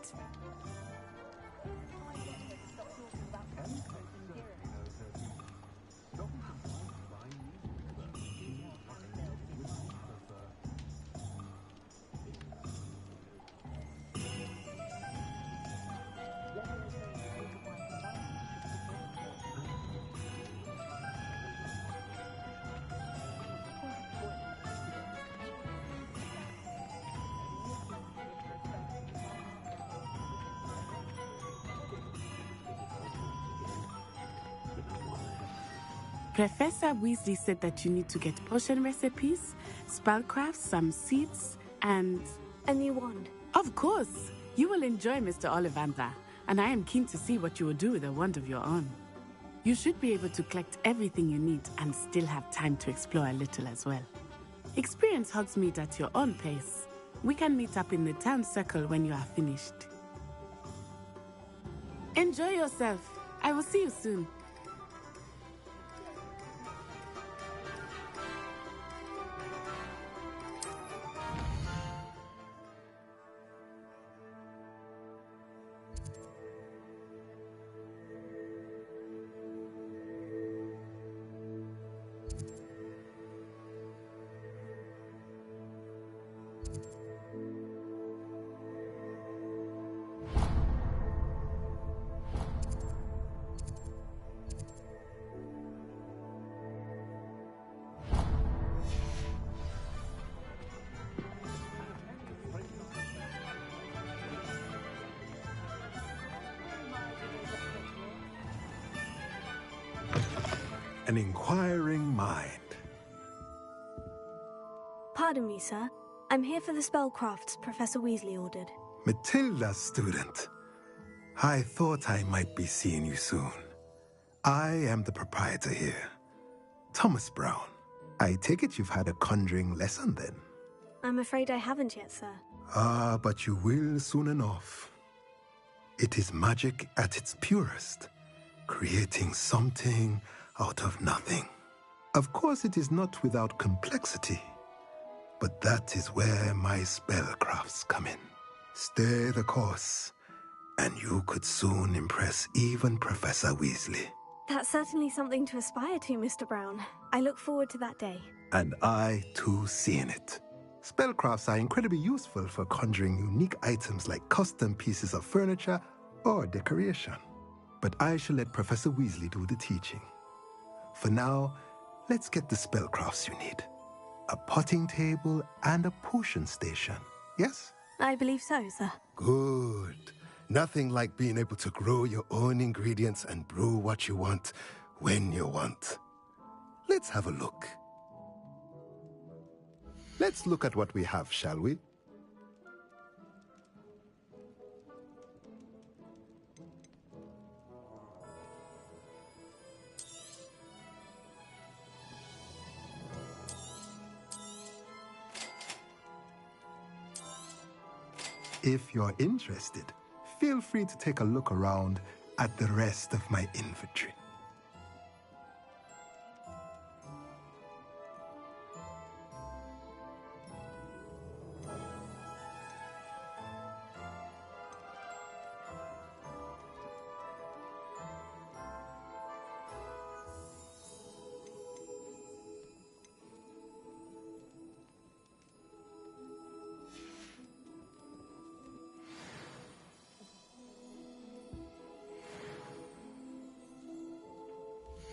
Professor Weasley said that you need to get potion recipes, spellcrafts, some seeds, and... a new wand. Of course! You will enjoy Mr. Ollivander, and I am keen to see what you will do with a wand of your own. You should be able to collect everything you need and still have time to explore a little as well. Experience Hogsmeade at your own pace. We can meet up in the town circle when you are finished. Enjoy yourself. I will see you soon. An inquiring mind. Pardon me, sir. I'm here for the spellcrafts Professor Weasley ordered. Matilda, student. I thought I might be seeing you soon. I am the proprietor here, Thomas Brown. I take it you've had a conjuring lesson then? I'm afraid I haven't yet, sir. Ah, but you will soon enough. It is magic at its purest, creating something out of nothing. Of course, it is not without complexity, but that is where my spellcrafts come in. Stay the course, And you could soon impress even Professor Weasley. That's certainly something to aspire to, Mr. Brown. I look forward to that day. And I, too, seeing it. Spellcrafts are incredibly useful for conjuring unique items like custom pieces of furniture or decoration. But I shall let Professor Weasley do the teaching. For now, let's get the spellcrafts you need. A potting table and a potion station, yes? I believe so, sir. Good. Nothing like being able to grow your own ingredients and brew what you want when you want. Let's have a look. Let's look at what we have, shall we? If you're interested, feel free to take a look around at the rest of my inventory.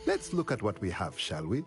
Let's look at what we have, shall we?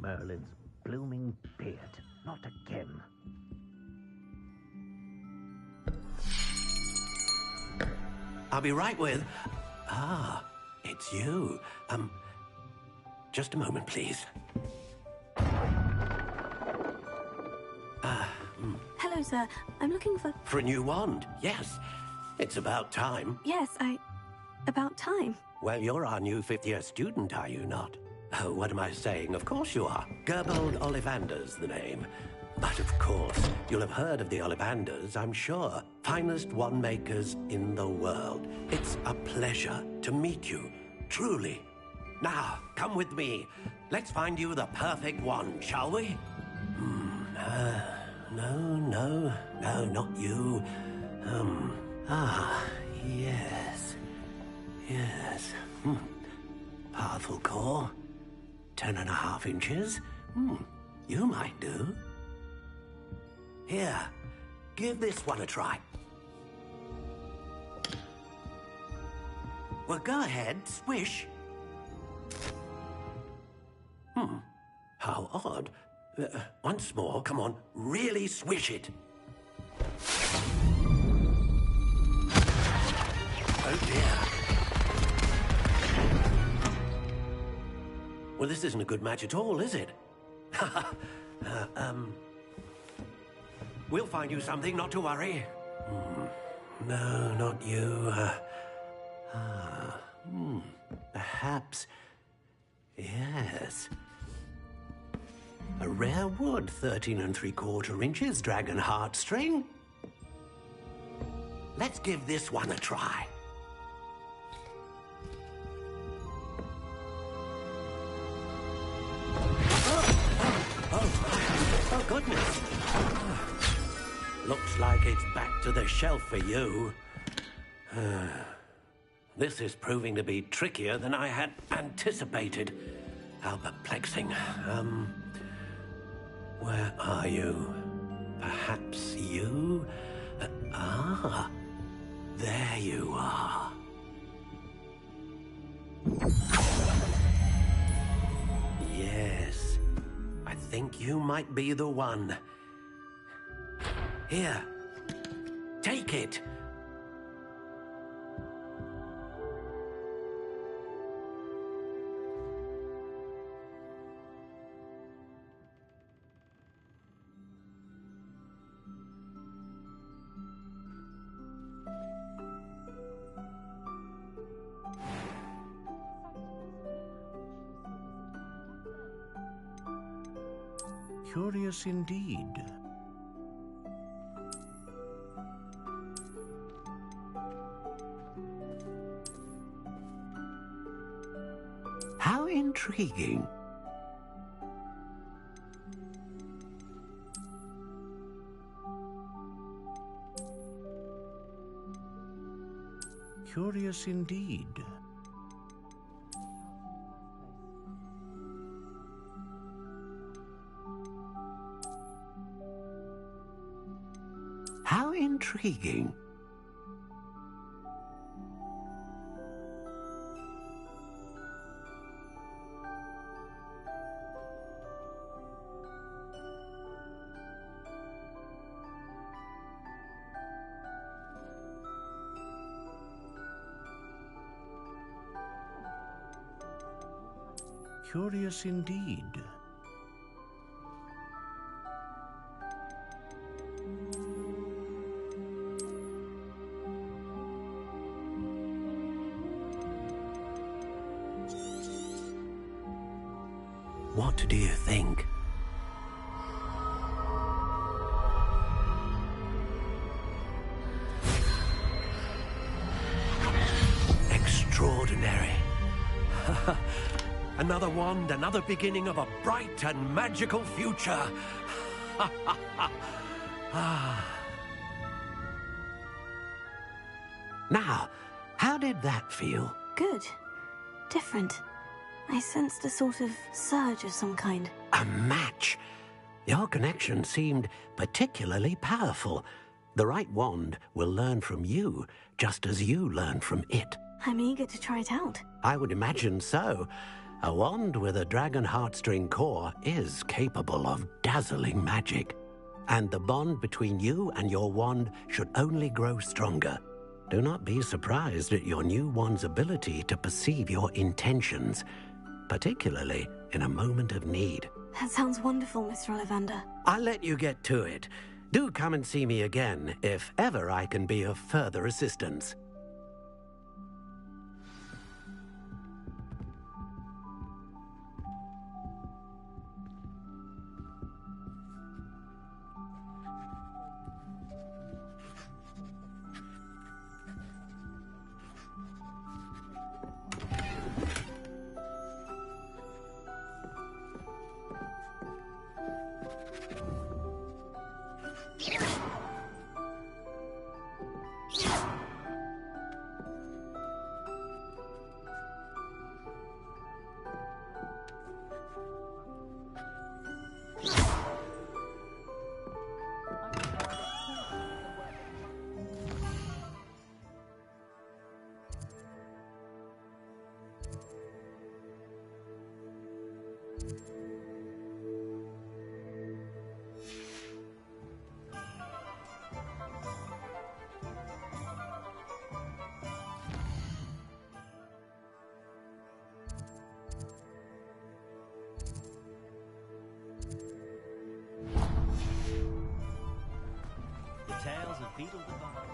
Merlin's blooming beard. Not again. I'll be right with... Ah, it's you. Just a moment, please. Hello, sir. I'm looking for... For a new wand, yes. It's about time. Yes, about time. Well, you're our new fifth-year student, are you not? Oh, what am I saying? Of course you are. Gerbold Ollivander's the name. But of course, you'll have heard of the Ollivanders, I'm sure. Finest wand makers in the world. It's a pleasure to meet you, truly. Now, come with me. Let's find you the perfect wand, shall we? No, not you. Yes. Yes. Powerful core. 10.5 inches. You might do. Here, give this one a try. Well, go ahead, swish. How odd. Once more, come on, really swish it. Oh dear. Well, this isn't a good match at all, is it? We'll find you something, not to worry. No, not you. Perhaps... Yes. A rare wood, 13 3/4 inches, dragon heartstring. Let's give this one a try. Oh, goodness. Looks like it's back to the shelf for you. This is proving to be trickier than I had anticipated. How perplexing. Where are you? Perhaps you? There you are. Yes, I think you might be the one. Here, take it. Curious indeed. How intriguing. Curious indeed. How intriguing. Curious indeed. What do you think? Extraordinary. Another wand, another beginning of a bright and magical future. Now, how did that feel? Good. Different. I sensed a sort of surge of some kind. A match. Your connection seemed particularly powerful. The right wand will learn from you, just as you learn from it. I'm eager to try it out. I would imagine so. A wand with a dragon heartstring core is capable of dazzling magic. And the bond between you and your wand should only grow stronger. Do not be surprised at your new wand's ability to perceive your intentions, particularly in a moment of need. That sounds wonderful, Mr. Ollivander. I'll let you get to it. Do come and see me again if ever I can be of further assistance. Tales of Beetle the Bard.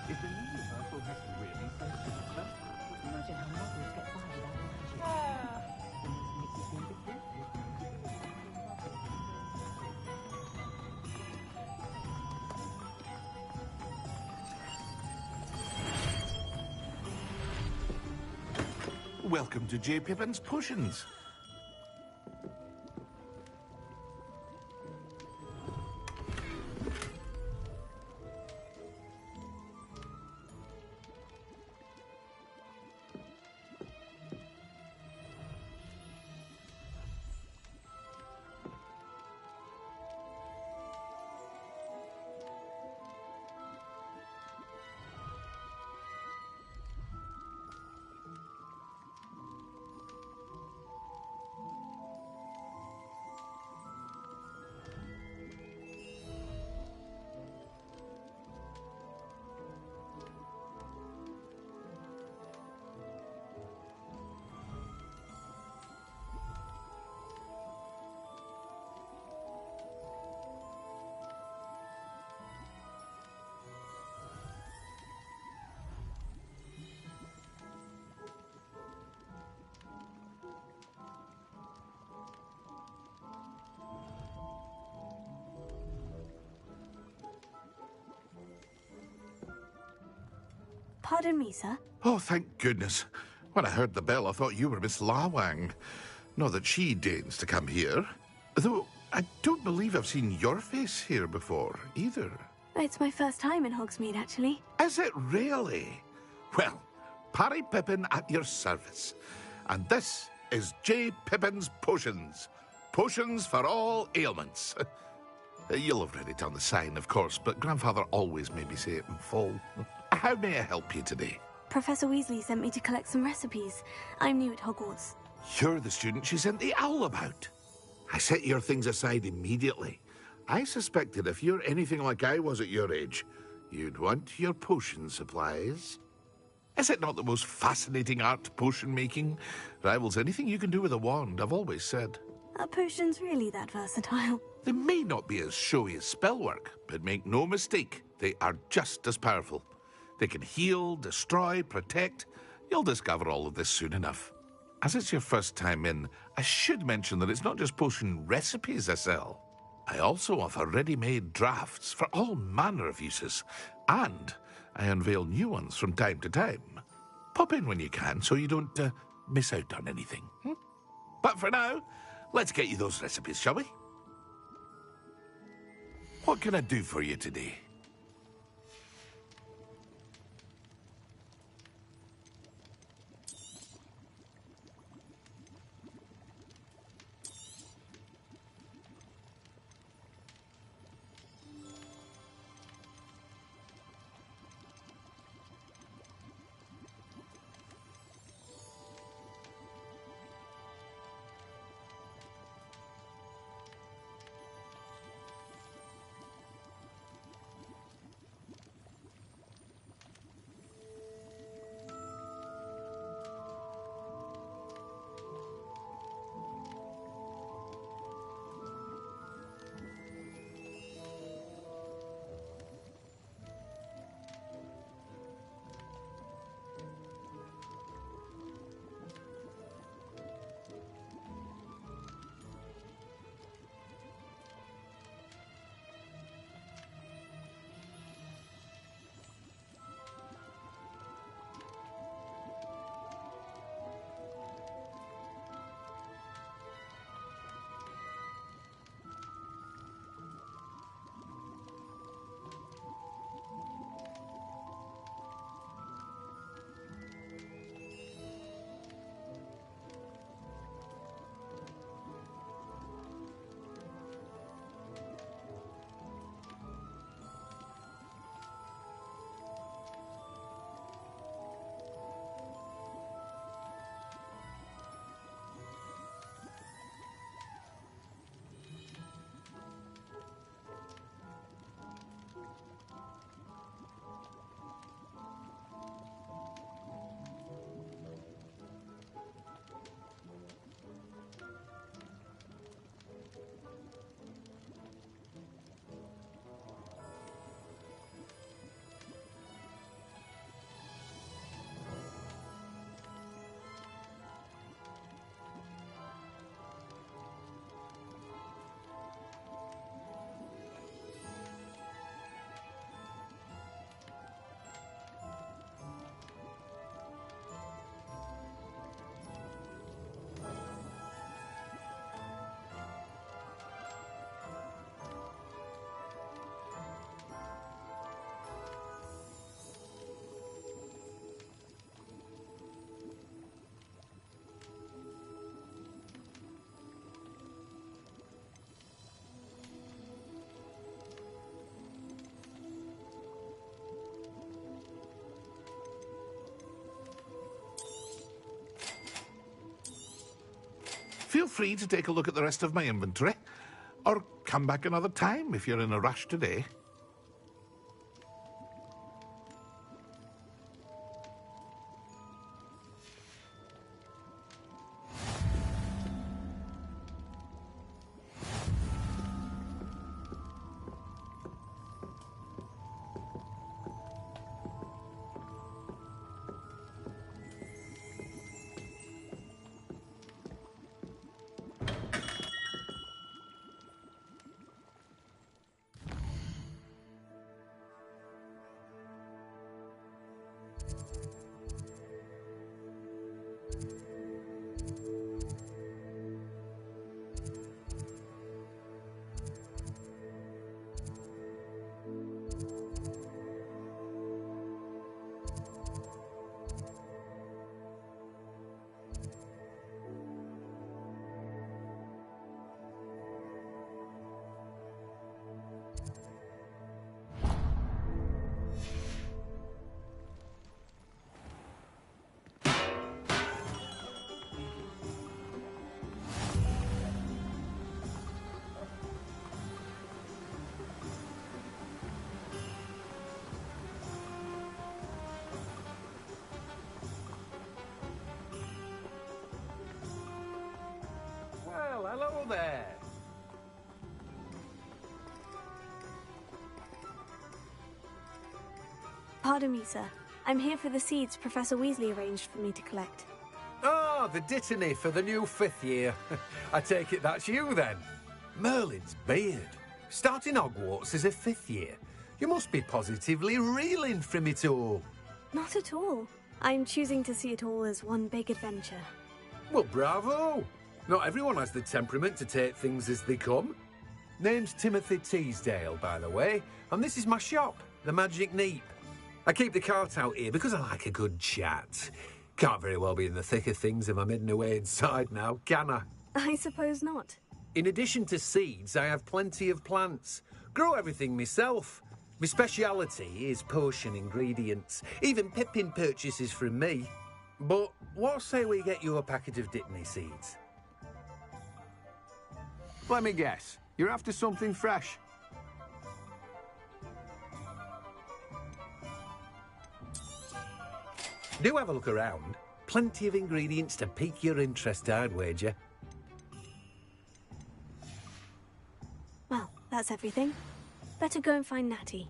If the universal has really so sinister, imagine how muggles get by without magic. The most magnificent gift. Welcome to J. Pippin's Potions. Pardon me, sir. Oh, thank goodness. When I heard the bell, I thought you were Miss Lawang. Not that she deigns to come here. Though, I don't believe I've seen your face here before, either. It's my first time in Hogsmeade, actually. Is it really? Well, Parry Pippin at your service. And this is J. Pippin's Potions. Potions for all ailments. You'll have read it on the sign, of course, but Grandfather always made me say it in full. How may I help you today? Professor Weasley sent me to collect some recipes. I'm new at Hogwarts. You're the student she sent the owl about. I set your things aside immediately. I suspected if you're anything like I was at your age, you'd want your potion supplies. Is it not the most fascinating art, potion making? Rivals anything you can do with a wand, I've always said. Are potions really that versatile? They may not be as showy as spellwork, but make no mistake, they are just as powerful. They can heal, destroy, protect. You'll discover all of this soon enough. As it's your first time in, I should mention that it's not just potion recipes I sell. I also offer ready-made drafts for all manner of uses, and I unveil new ones from time to time. Pop in when you can so you don't miss out on anything. But for now, let's get you those recipes, shall we? What can I do for you today? free to take a look at the rest of my inventory. Or come back another time if you're in a rush today. Well, hello there. Pardon me, sir. I'm here for the seeds Professor Weasley arranged for me to collect. Ah, the dittany for the new 5th year. I take it that's you, then. Merlin's beard. Starting Hogwarts as a 5th year. You must be positively reeling from it all. Not at all. I'm choosing to see it all as one big adventure. Well, bravo. Not everyone has the temperament to take things as they come. Name's Timothy Teasdale, by the way, and this is my shop, the Magic Neep. I keep the cart out here because I like a good chat. Can't very well be in the thick of things if I'm hidden away inside now, can I? I suppose not. In addition to seeds, I have plenty of plants. Grow everything myself. My speciality is potion ingredients. Even Pippin purchases from me. But what say we get you a packet of Dittany seeds? Let me guess. You're after something fresh. Do have a look around. Plenty of ingredients to pique your interest, I'd wager. Well, that's everything. Better go and find Natty.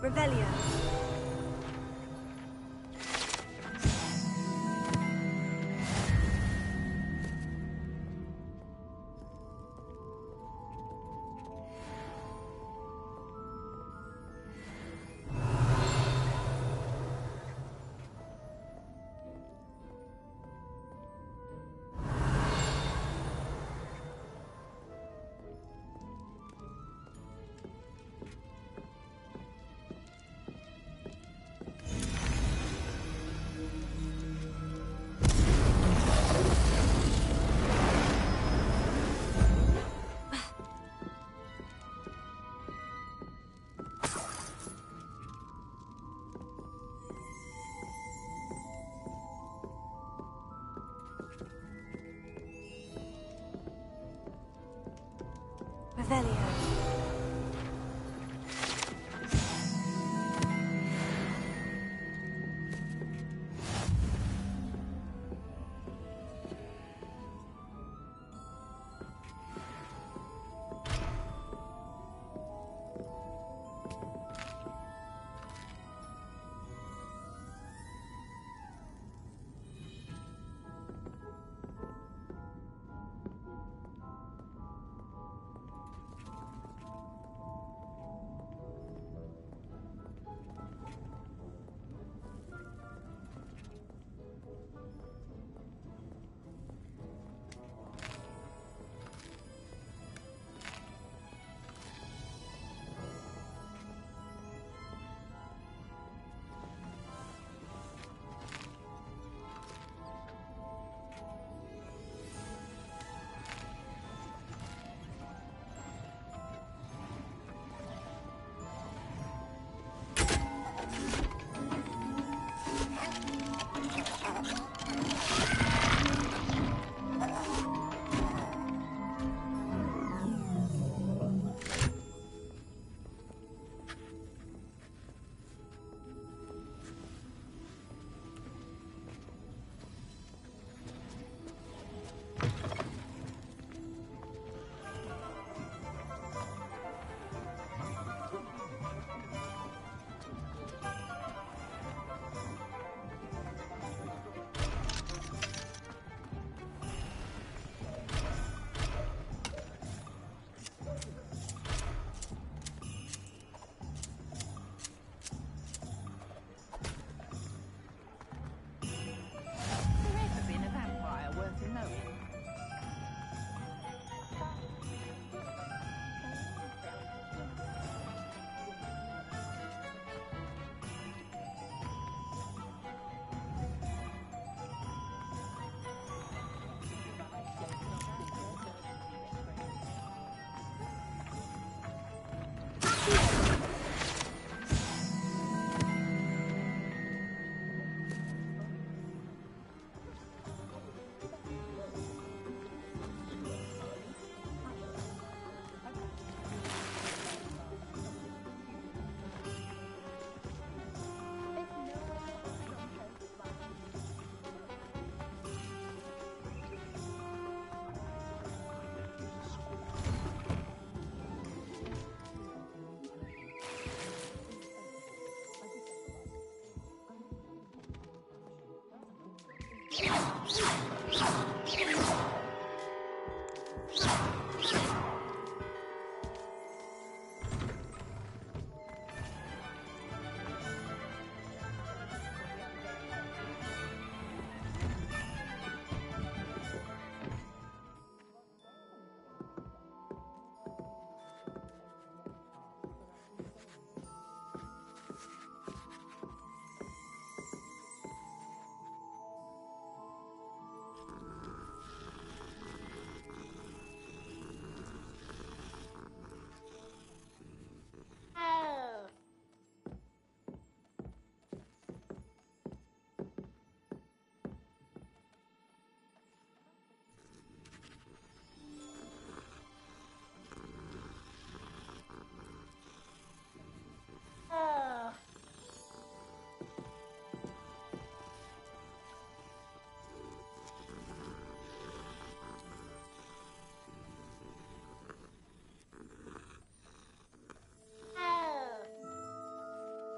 Revelio. Revelio.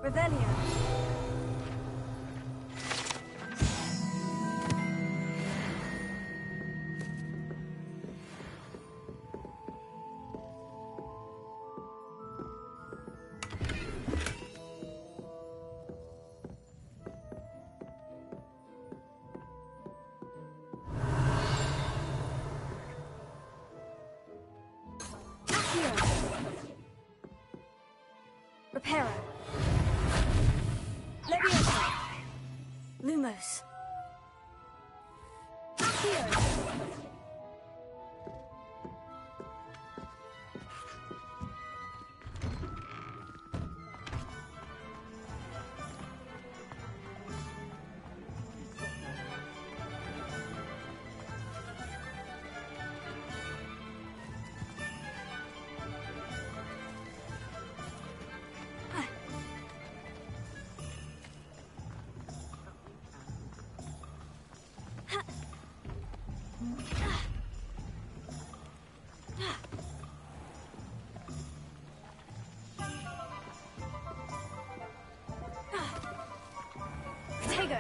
Revelio. Reparo. Leviosa. Lumos. Accio. Tego.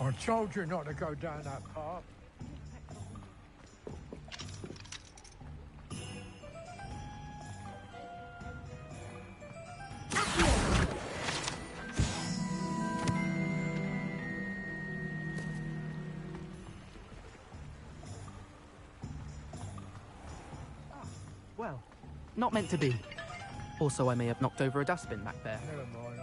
I told you not to go down that path. Well, not meant to be. Also, I may have knocked over a dustbin back there. Never mind,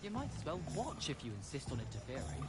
You might as well watch if you insist on interfering.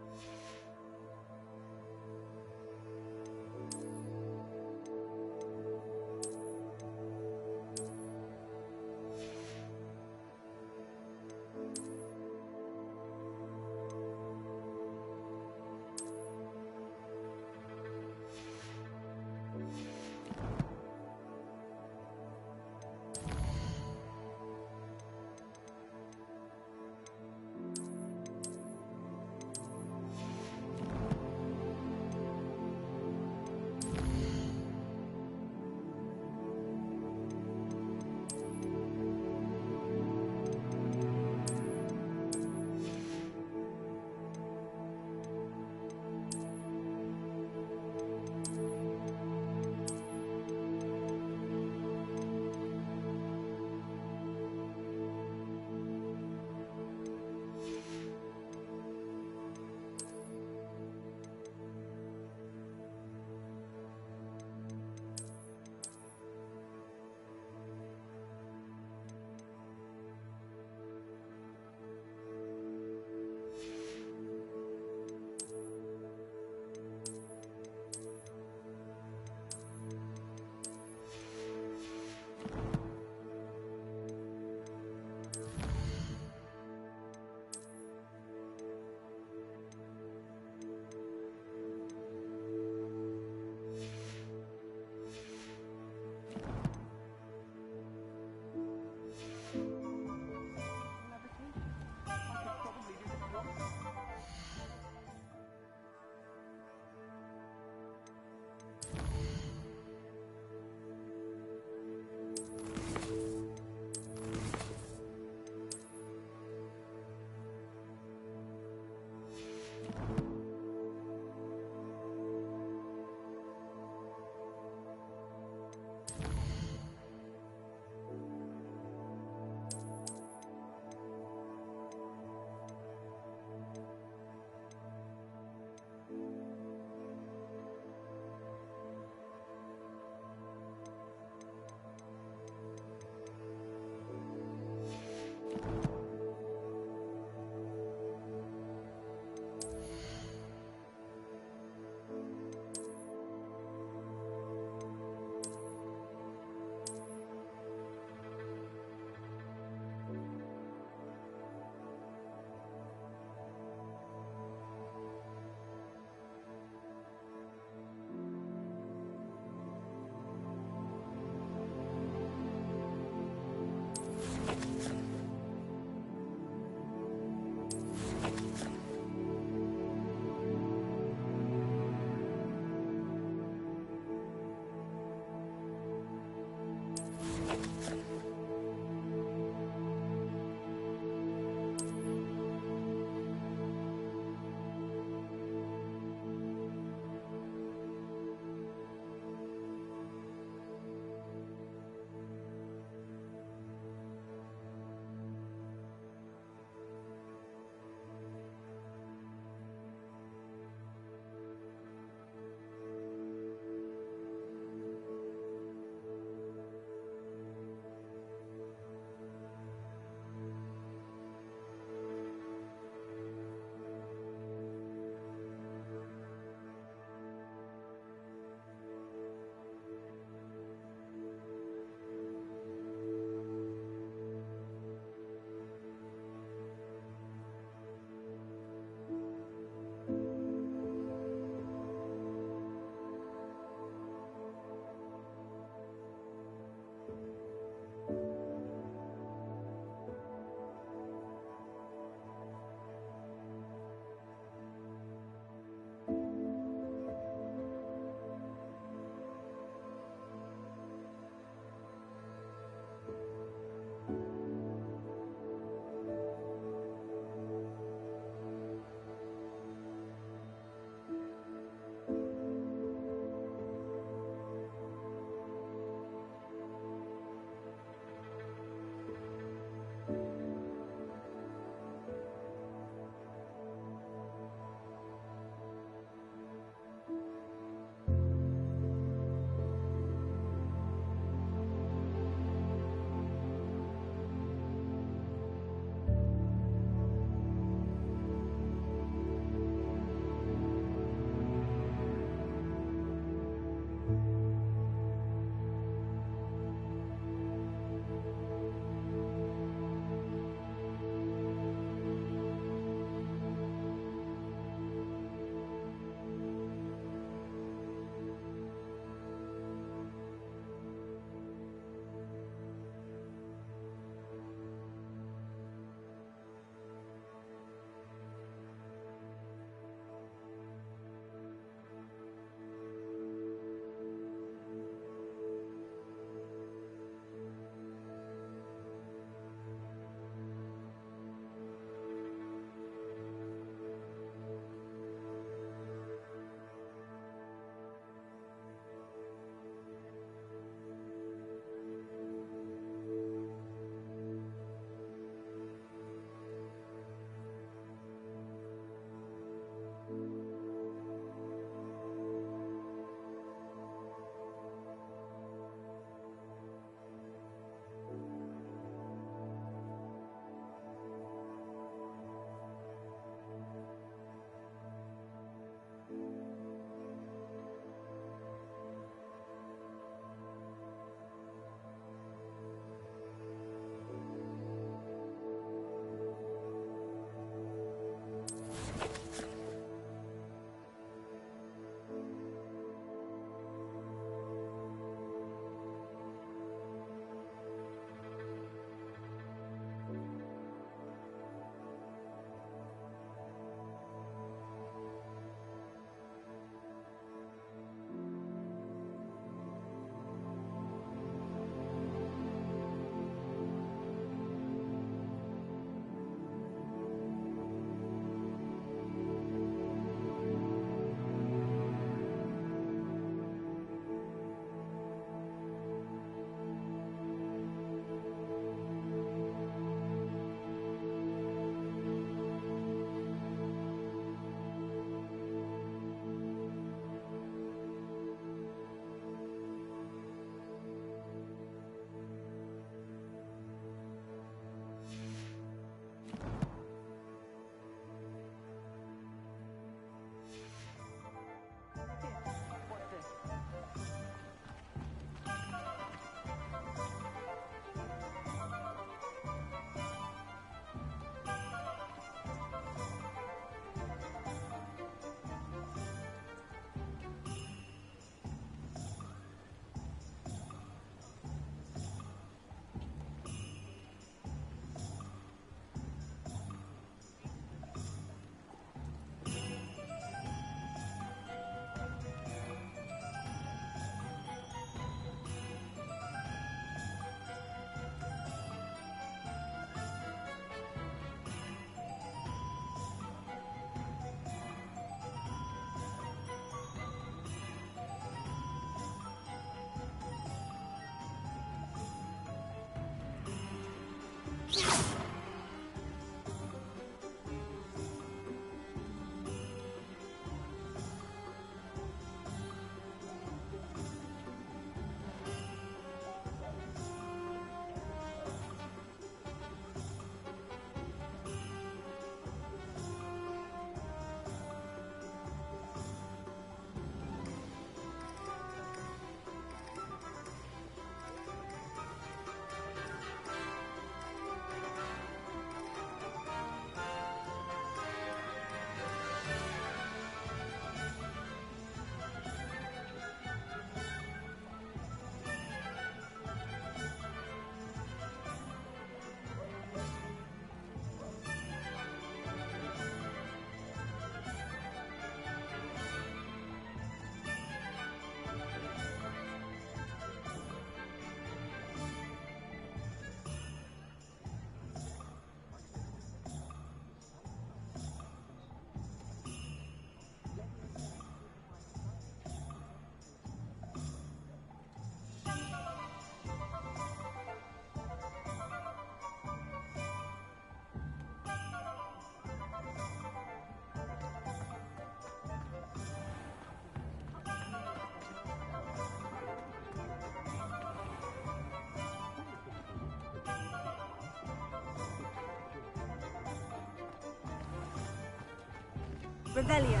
Revelio.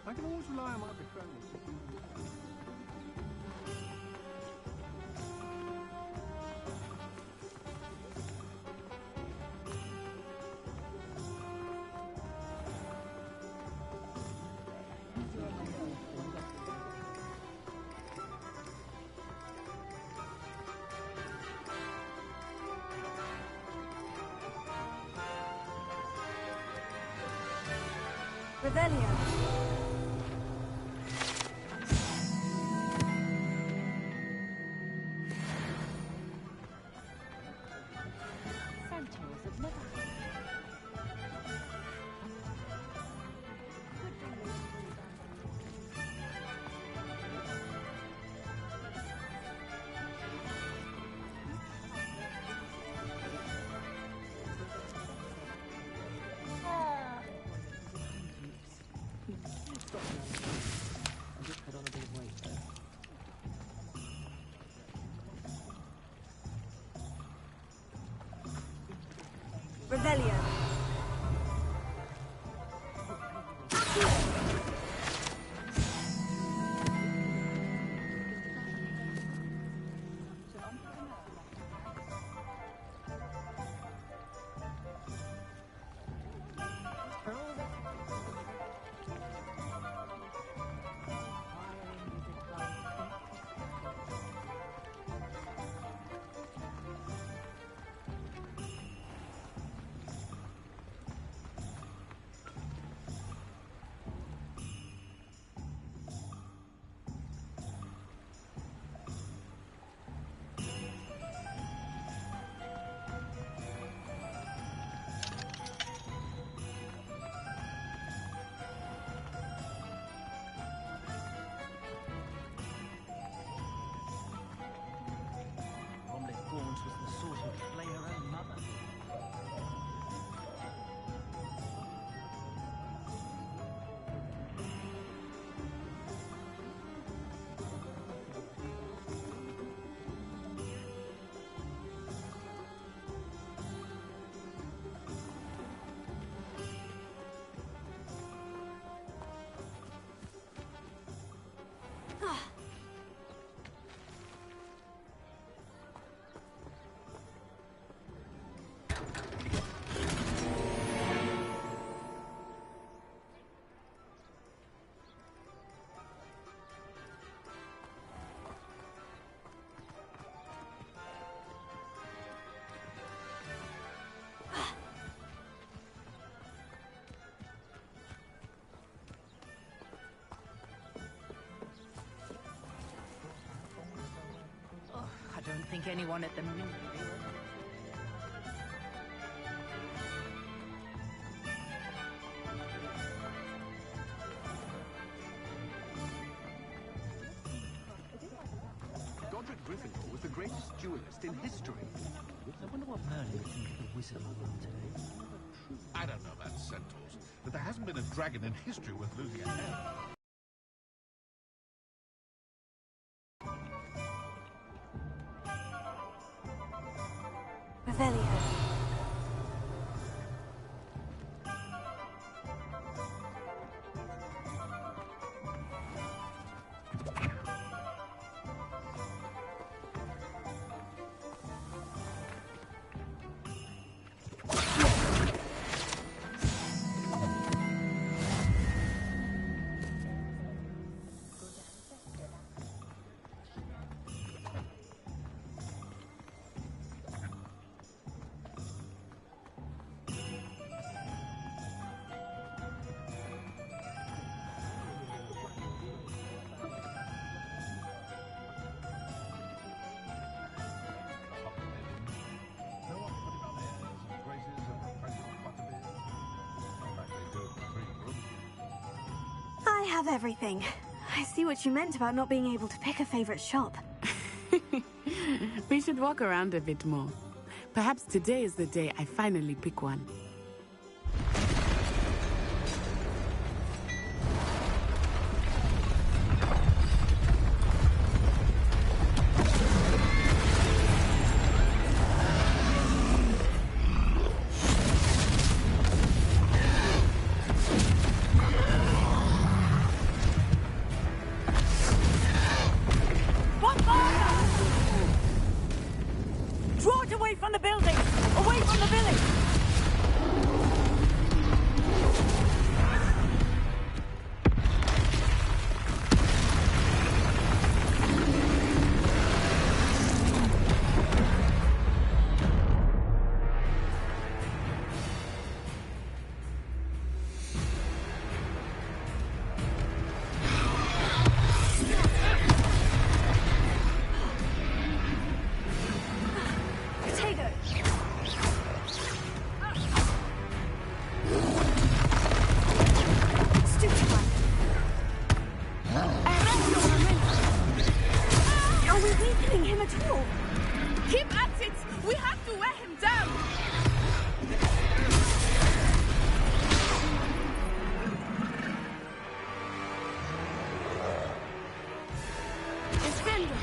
I can always rely on my defenders. Revelio. Centaurs have never I just put on a bit of weight there. Revelio. Omelette Gaunt was the sort who'd play her own mother. I don't think anyone at the minute. Godric Gryffindor was the greatest duelist in history. I wonder what Merlin would think of the wizarding world today. I don't know about centaurs, but there hasn't been a dragon in history worth losing a head. Revelio. have everything. I see what you meant about not being able to pick a favorite shop. We should walk around a bit more. Perhaps today is the day I finally pick one. Draw it away from the building! Away from the village! Keep at it! We have to wear him down! Defender!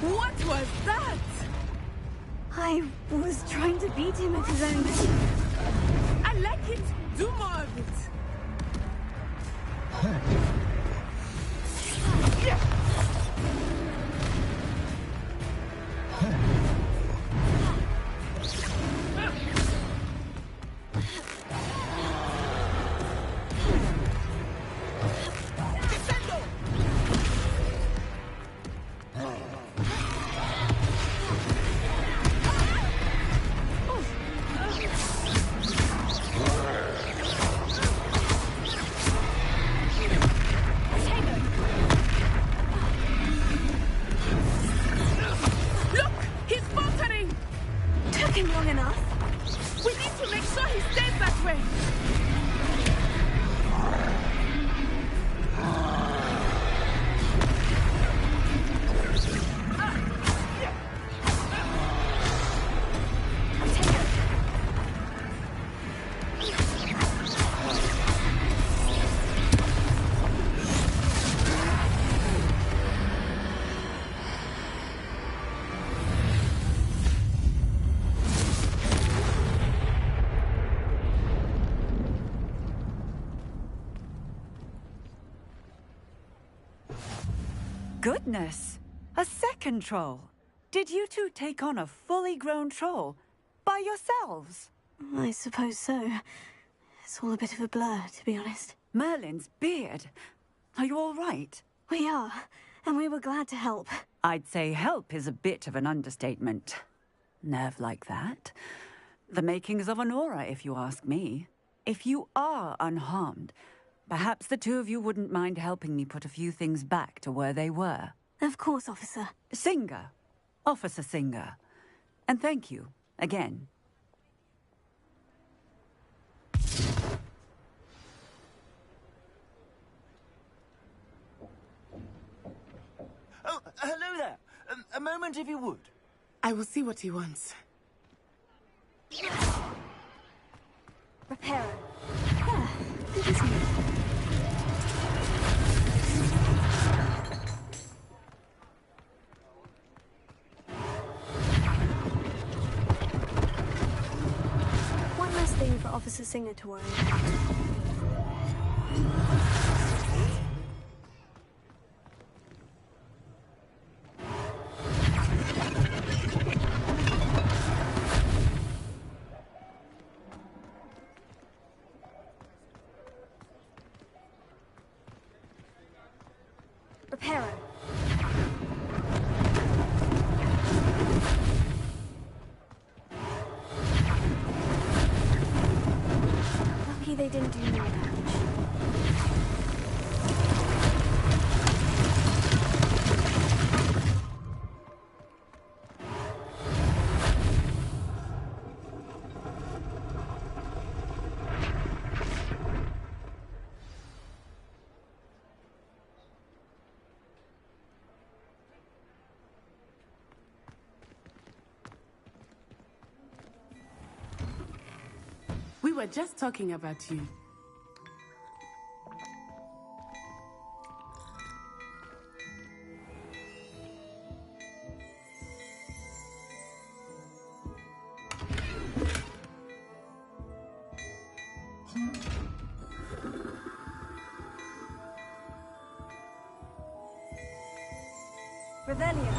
What was that? I was trying to beat him at his own... I like it. Do more of it. Took him long enough. We need to make sure he stays that way. Goodness! A second troll! Did you two take on a fully grown troll? By yourselves? I suppose so. It's all a bit of a blur, to be honest. Merlin's beard. Are you all right? We are, and we were glad to help. I'd say help is a bit of an understatement. Nerve like that. The makings of an aura, if you ask me. If you are unharmed, perhaps the two of you wouldn't mind helping me put a few things back to where they were. Of course, officer. Singer. Officer Singer. And thank you, again. Oh, hello there. A moment if you would. I will see what he wants. Reparo. There. Good as new. One less thing for Officer Singer to worry about. Reparo. Lucky they didn't do more damage. We were just talking about you. Revelio.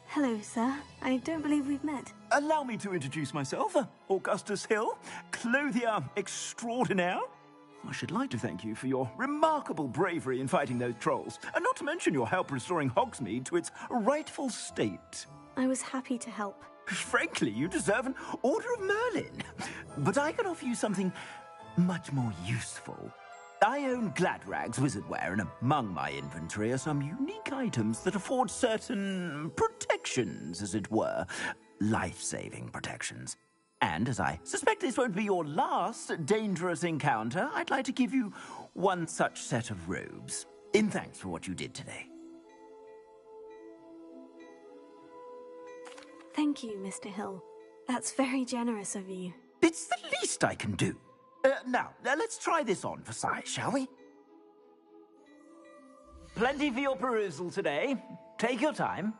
Hello, sir. I don't believe we've met. Allow me to introduce myself, Augustus Hill, clothier extraordinaire. I should like to thank you for your remarkable bravery in fighting those trolls, and not to mention your help restoring Hogsmeade to its rightful state. I was happy to help. Frankly, you deserve an Order of Merlin. But I can offer you something much more useful. I own Gladrag's wizardware, and among my inventory are some unique items that afford certain protections, as it were. Life-saving protections. And as I suspect this won't be your last dangerous encounter, I'd like to give you one such set of robes, in thanks for what you did today. Thank you, Mr. Hill. That's very generous of you. It's the least I can do. Now, let's try this on for size, shall we? Plenty for your perusal today. Take your time.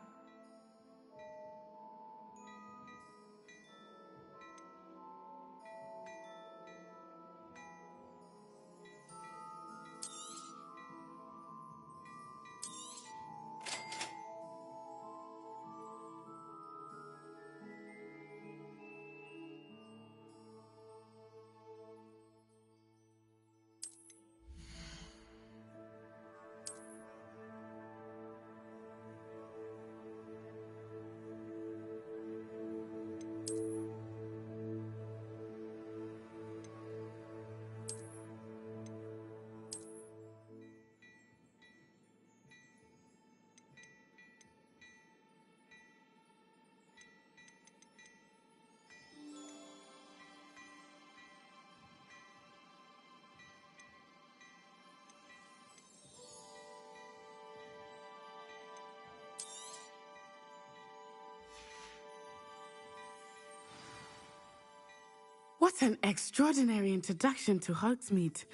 What an extraordinary introduction to Hogsmeade.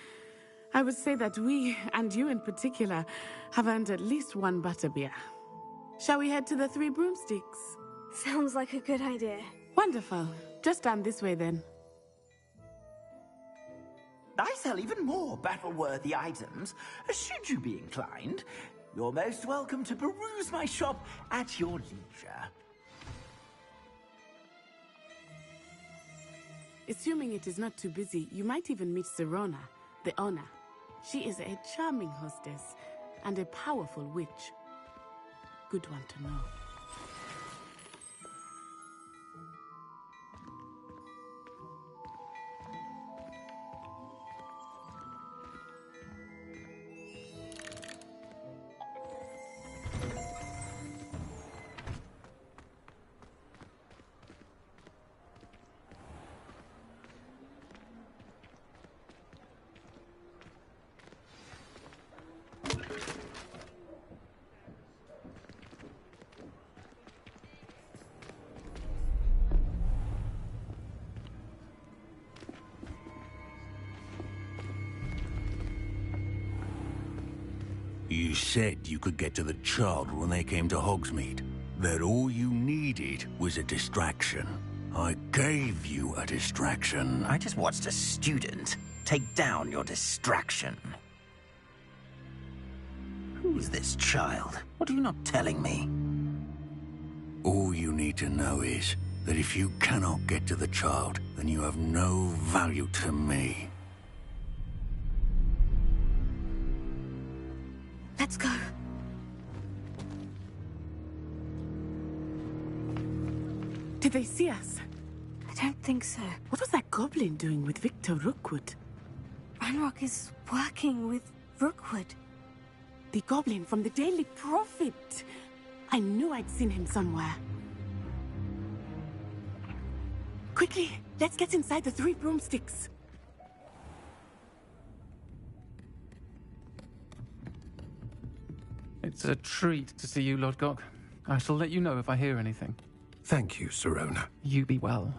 I would say that we, and you in particular, have earned at least one butterbeer. Shall we head to the Three Broomsticks? Sounds like a good idea. Wonderful. Just down this way then. I sell even more battle-worthy items. Should you be inclined, you're most welcome to peruse my shop at your leisure. Assuming it is not too busy, you might even meet Serona, the owner. She is a charming hostess and a powerful witch. Good one to know. You said you could get to the child when they came to Hogsmeade. That all you needed was a distraction. I gave you a distraction. I just watched a student take down your distraction. Who's this child? What are you not telling me? All you need to know is that if you cannot get to the child, then you have no value to me. Let's go. Did they see us? I don't think so. What was that goblin doing with Victor Rookwood? Ranrock is working with Rookwood. The goblin from the Daily Prophet. I knew I'd seen him somewhere. Quickly, let's get inside the 3 broomsticks. It's a treat to see you, Lodgok. I shall let you know if I hear anything. Thank you, Sirona. You be well.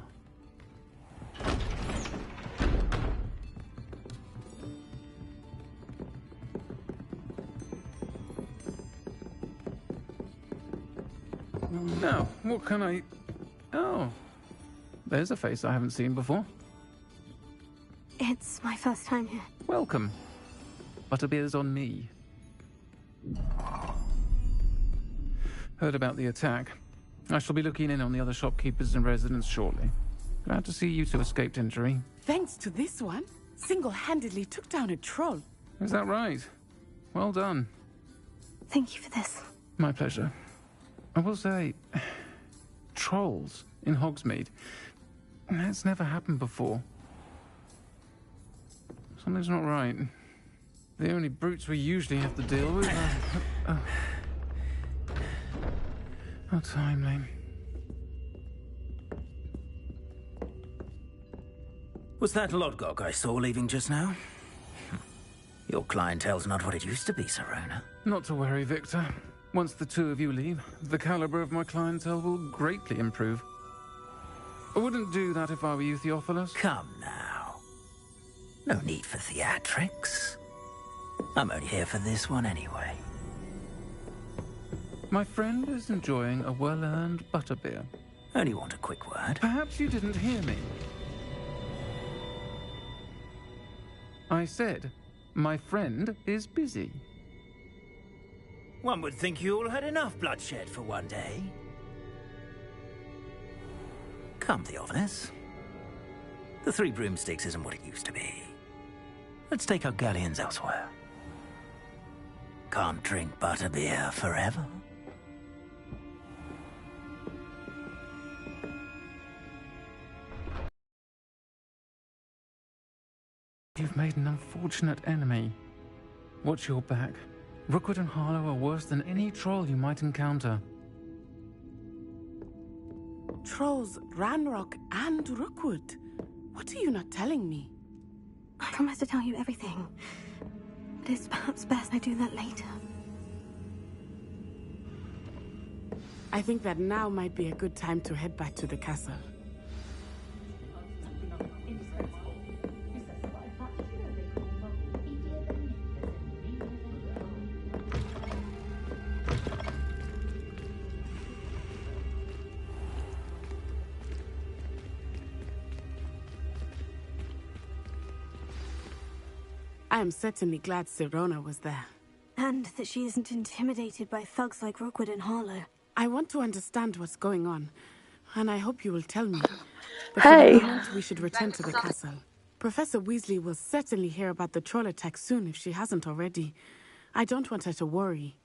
Now, what can I... Oh, there's a face I haven't seen before. It's my first time here. Welcome. Butterbeer's on me. Heard about the attack. I shall be looking in on the other shopkeepers and residents shortly. Glad to see you two escaped injury. Thanks to this one, single-handedly took down a troll. Is that right? Well done. Thank you for this. My pleasure. I will say, trolls in Hogsmeade. That's never happened before. Something's not right. The only brutes we usually have to deal with are... How timely. Was that Lodgok I saw leaving just now? Your clientele's not what it used to be, Sirona. Not to worry, Victor. Once the two of you leave, the caliber of my clientele will greatly improve. I wouldn't do that if I were you, Theophilus. Come now. No need for theatrics. I'm only here for this one anyway. My friend is enjoying a well-earned butterbeer. Only want a quick word. Perhaps you didn't hear me. I said, my friend is busy. One would think you all had enough bloodshed for one day. Come, Theophilus. The 3 broomsticks isn't what it used to be. Let's take our galleons elsewhere. Can't drink butterbeer forever. You've made an unfortunate enemy. Watch your back. Rookwood and Harlow are worse than any troll you might encounter. Trolls, Ranrock, and Rookwood. What are you not telling me? I promise to tell you everything. But it's perhaps best I do that later. I think that now might be a good time to head back to the castle. I am certainly glad Sirona was there. And that she isn't intimidated by thugs like Rookwood and Harlow. I want to understand what's going on, and I hope you will tell me. But Hey. for the moment, we should return to the castle. Professor Weasley will certainly hear about the troll attack soon if she hasn't already. I don't want her to worry.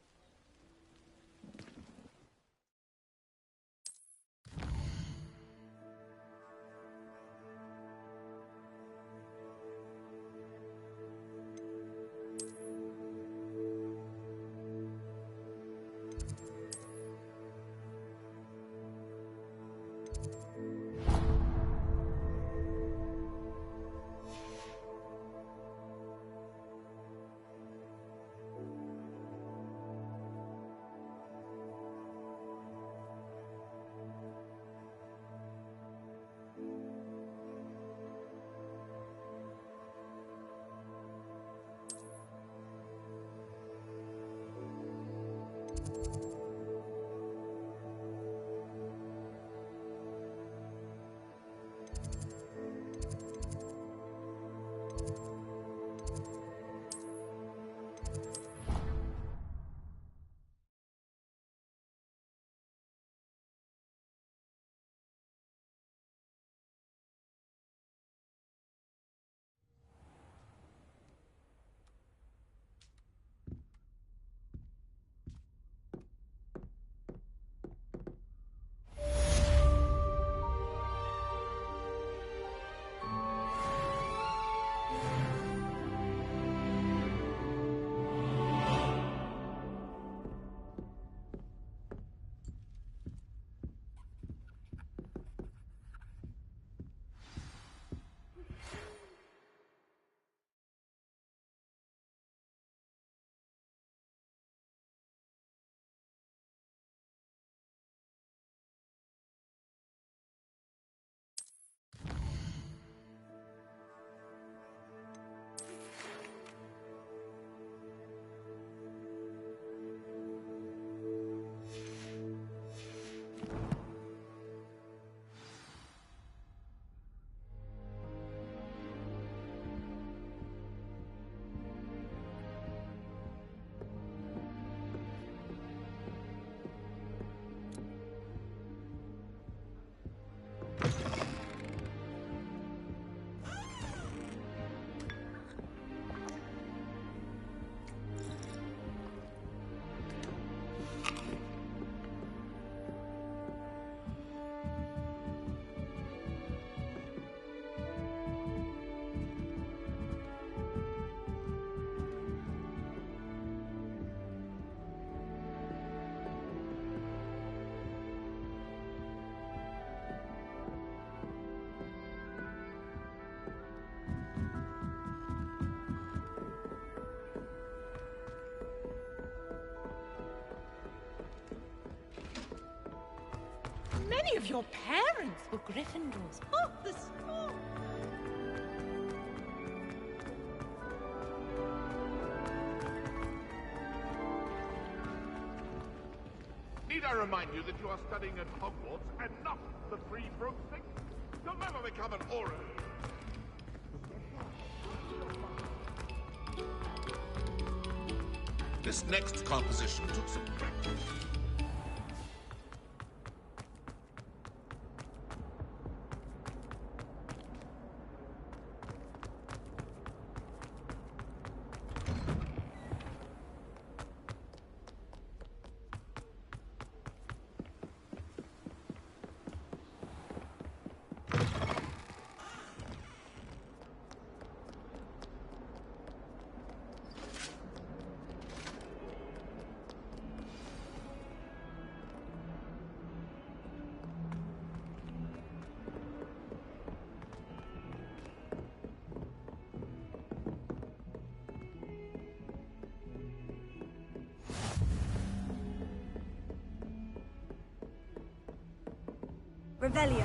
many of your parents were Gryffindors. Oh, the score! Need I remind you that you are studying at Hogwarts and not the Free Broomstick? You'll never become an Auror. This next composition took some practice. Revelio.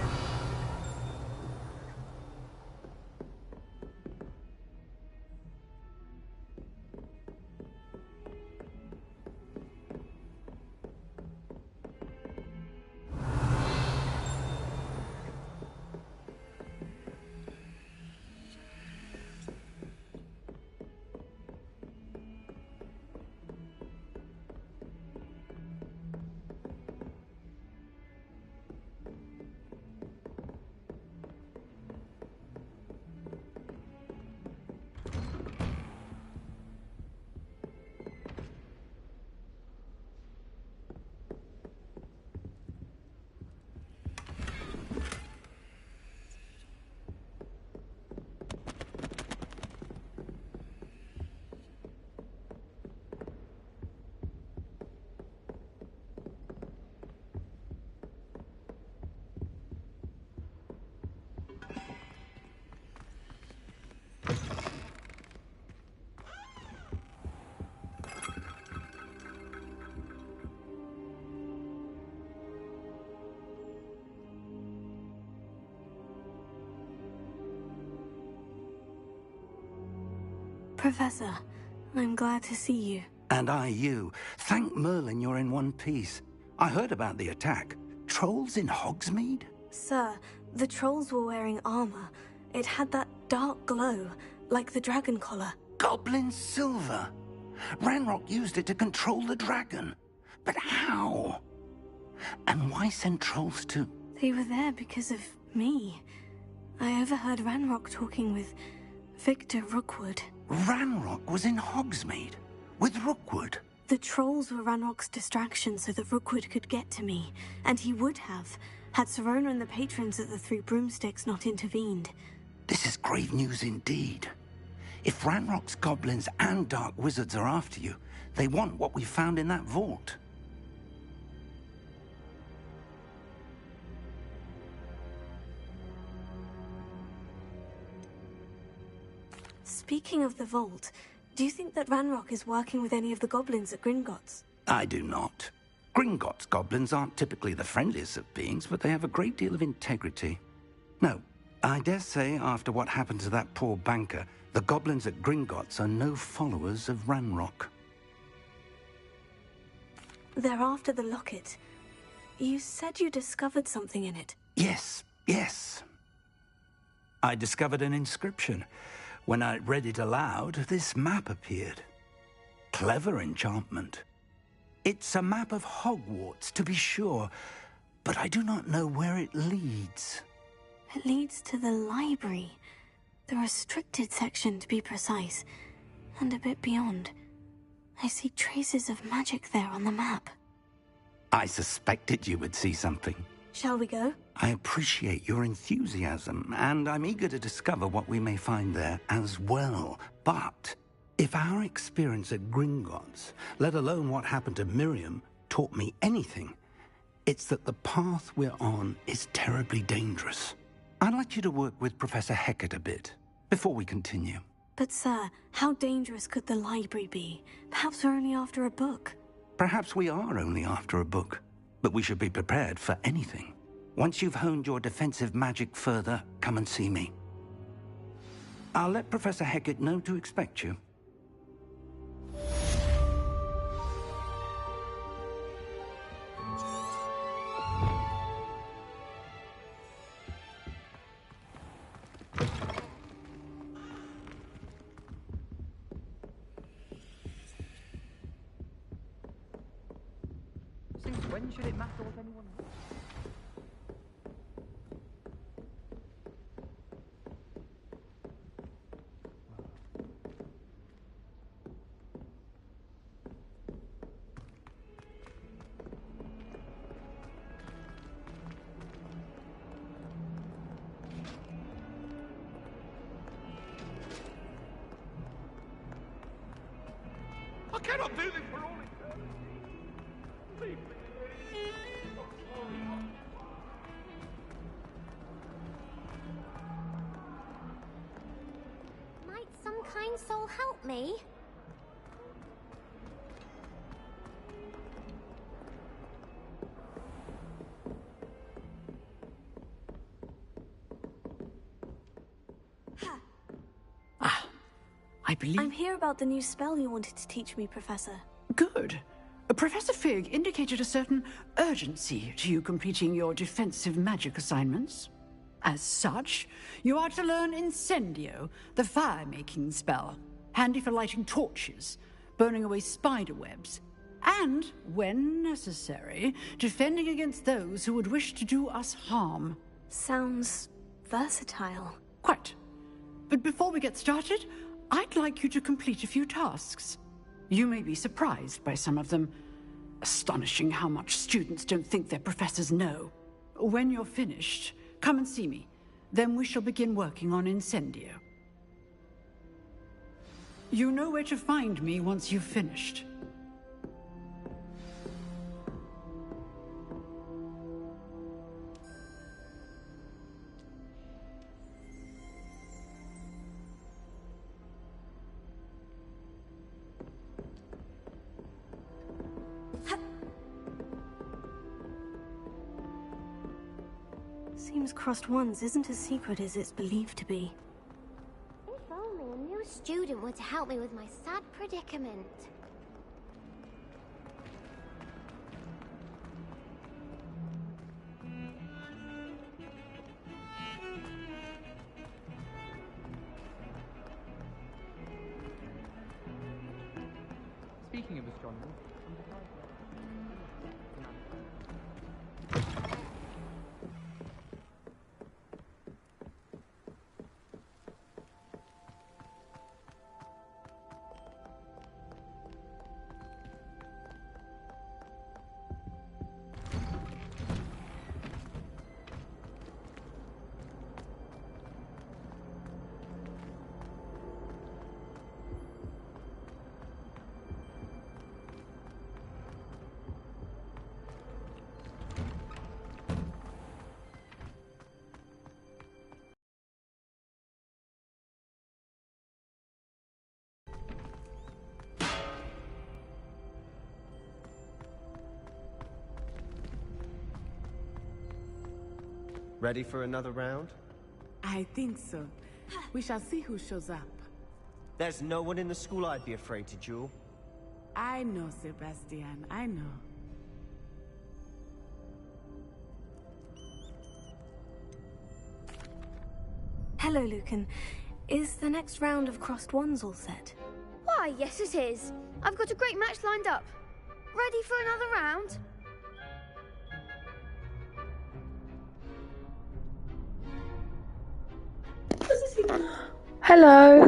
Professor, I'm glad to see you. And I you. Thank Merlin you're in one piece. I heard about the attack. Trolls in Hogsmeade? Sir, the trolls were wearing armor. It had that dark glow, like the dragon collar. Goblin silver. Ranrock used it to control the dragon. But how? And why send trolls to... They were there because of me. I overheard Ranrock talking with Victor Rookwood. Ranrock was in Hogsmeade? With Rookwood? The trolls were Ranrock's distraction so that Rookwood could get to me. And he would have, had Sirona and the patrons at the Three Broomsticks not intervened. This is grave news indeed. If Ranrock's goblins and dark wizards are after you, they want what we found in that vault. Speaking of the vault, do you think that Ranrock is working with any of the goblins at Gringotts? I do not. Gringotts goblins aren't typically the friendliest of beings, but they have a great deal of integrity. No, I dare say after what happened to that poor banker, the goblins at Gringotts are no followers of Ranrock. They're after the locket. You said you discovered something in it. Yes. I discovered an inscription. When I read it aloud, this map appeared. Clever enchantment. It's a map of Hogwarts, to be sure, but I do not know where it leads. It leads to the library. The restricted section, to be precise. And a bit beyond. I see traces of magic there on the map. I suspected you would see something. Shall we go? I appreciate your enthusiasm, and I'm eager to discover what we may find there as well. But if our experience at Gringotts, let alone what happened to Miriam, taught me anything, it's that the path we're on is terribly dangerous. I'd like you to work with Professor Hecat a bit before we continue. But sir, how dangerous could the library be? Perhaps we're only after a book. Perhaps we are only after a book, but we should be prepared for anything. Once you've honed your defensive magic further, come and see me. I'll let Professor Hecat know to expect you. Since when should it matter what anyone... I cannot do this for all eternity. Leave me. Might some kind soul help me? I believe... I'm here about the new spell you wanted to teach me, Professor. Good. Professor Fig indicated a certain urgency to you completing your defensive magic assignments. As such, you are to learn Incendio, the fire-making spell, handy for lighting torches, burning away spider webs, and, when necessary, defending against those who would wish to do us harm. Sounds versatile. Quite. But before we get started, I'd like you to complete a few tasks. You may be surprised by some of them. Astonishing how much students don't think their professors know. When you're finished, come and see me. Then we shall begin working on Incendio. You know where to find me once you've finished. Seems Crossed Ones isn't as secret as it's believed to be. If only a new student were to help me with my sad predicament. Speaking of astronomy, Ready for another round? I think so. We shall see who shows up. There's no one in the school I'd be afraid to duel. I know, Sebastian. I know. Hello, Lucan. Is the next round of Crossed Ones all set? Why, yes it is. I've got a great match lined up. Ready for another round? Hello.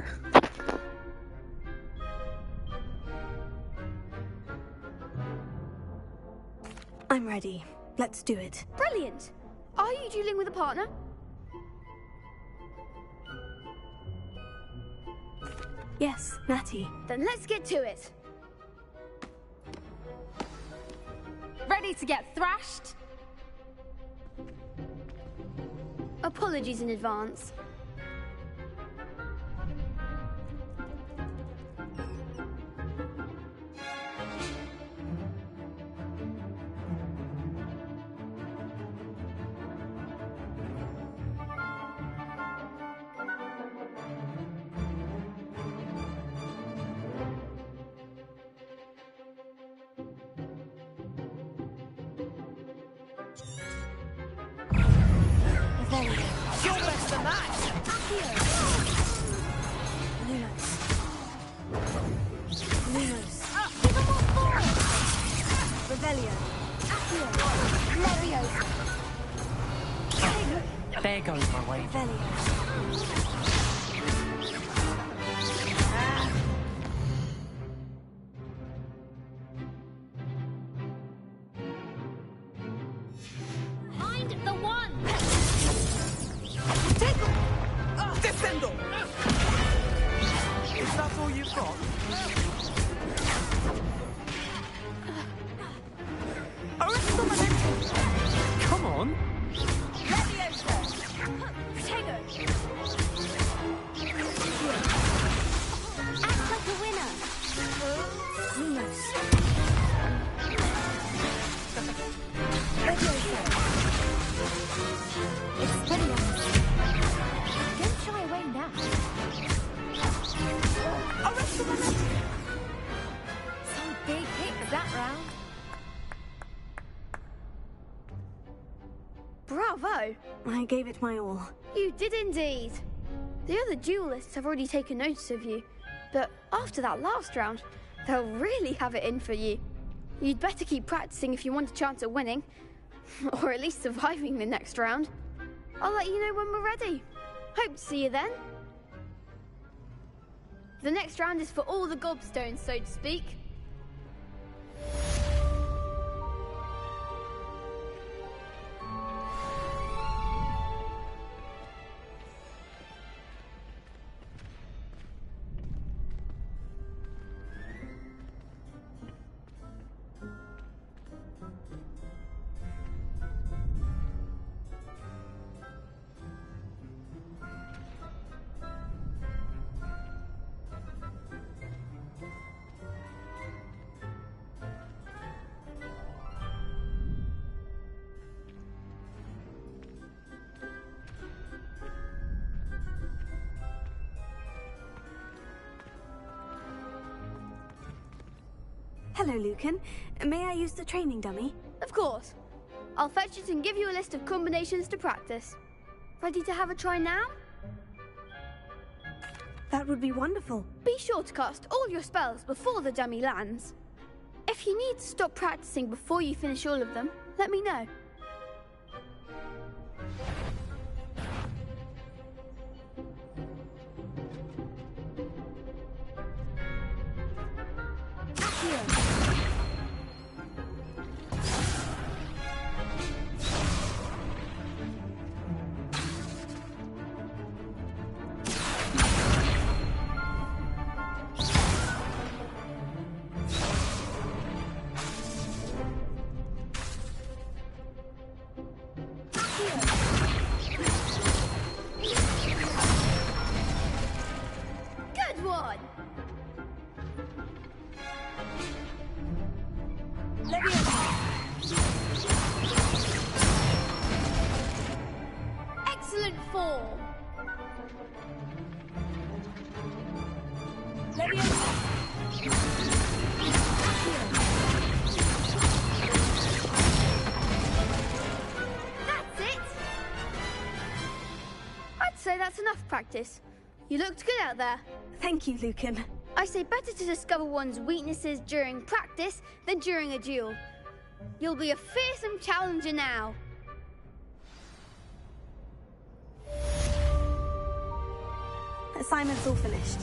I'm ready. Let's do it. Brilliant. Are you dueling with a partner? Yes, Natty. Then let's get to it. Ready to get thrashed? Apologies in advance. Revelio. You're less than that. Accio. Lumos. Lumos. Give them more force. Revelio. Accio. Leviosa. There goes my way. Revelio. Find the one. Tickle! Defendo! Is that all you've got? Come on. Leviosa. Protego. Act like a winner. Lumos. Leviosa. Expelliarmus. Don't shy away now. Some big hits that round. Bravo! I gave it my all. You did indeed. The other duelists have already taken notice of you, but after that last round, they'll really have it in for you. You'd better keep practicing if you want a chance at winning, or at least surviving the next round. I'll let you know when we're ready. Hope to see you then. The next round is for all the gobstones, so to speak. Hello, Lucan. May I use the training dummy? Of course. I'll fetch it and give you a list of combinations to practice. Ready to have a try now? That would be wonderful. Be sure to cast all your spells before the dummy lands. If you need to stop practicing before you finish all of them, let me know. Good one! Excellent form! That's it! I'd say that's enough practice. You looked good out there. Thank you, Lucan. I say better to discover one's weaknesses during practice than during a duel. You'll be a fearsome challenger now. Assignment's all finished.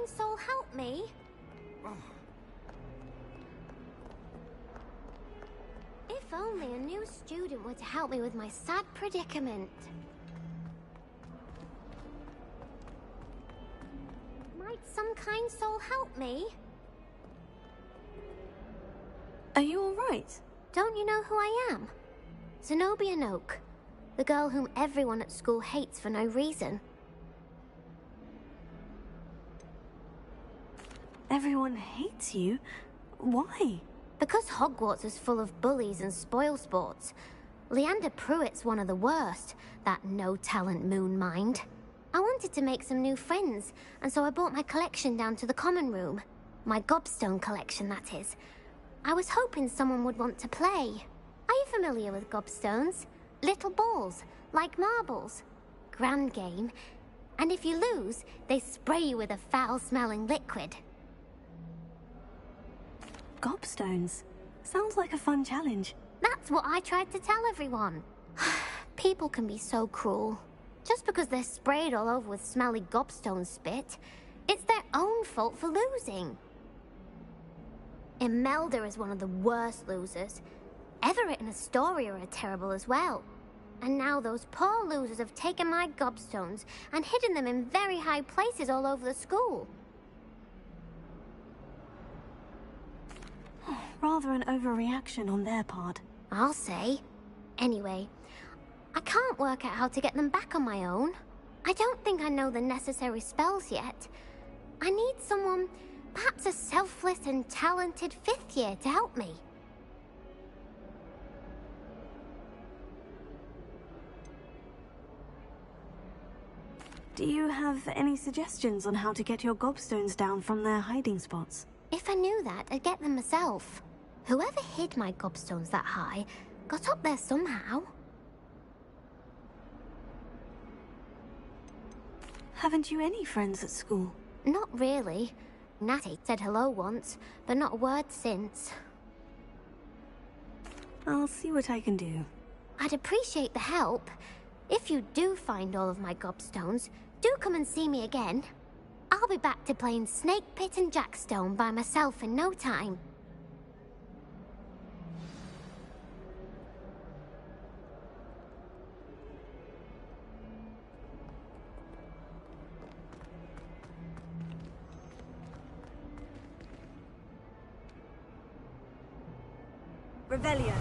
soul help me? If only a new student were to help me with my sad predicament. Might some kind soul help me? Are you all right? Don't you know who I am? Zenobia Noak, the girl whom everyone at school hates for no reason. Everyone hates you? Why? Because Hogwarts is full of bullies and spoilsports. Leander Pruitt's one of the worst, that no-talent moon mind. I wanted to make some new friends, and so I brought my collection down to the common room. My gobstone collection, that is. I was hoping someone would want to play. Are you familiar with gobstones? Little balls, like marbles. Grand game. And if you lose, they spray you with a foul-smelling liquid. Gobstones? Sounds like a fun challenge. That's what I tried to tell everyone. People can be so cruel. Just because they're sprayed all over with smelly gobstone spit, it's their own fault for losing. Imelda is one of the worst losers. Everett and Astoria are terrible as well. And now those poor losers have taken my gobstones and hidden them in very high places all over the school. Rather an overreaction on their part. I'll say. Anyway, I can't work out how to get them back on my own. I don't think I know the necessary spells yet. I need someone, perhaps a selfless and talented 5th year to help me. Do you have any suggestions on how to get your gobstones down from their hiding spots? If I knew that, I'd get them myself. Whoever hid my gobstones that high got up there somehow. Haven't you any friends at school? Not really. Natty said hello once, but not a word since. I'll see what I can do. I'd appreciate the help. If you do find all of my gobstones, do come and see me again. I'll be back to playing Snake Pit and Jackstone by myself in no time. Revelio.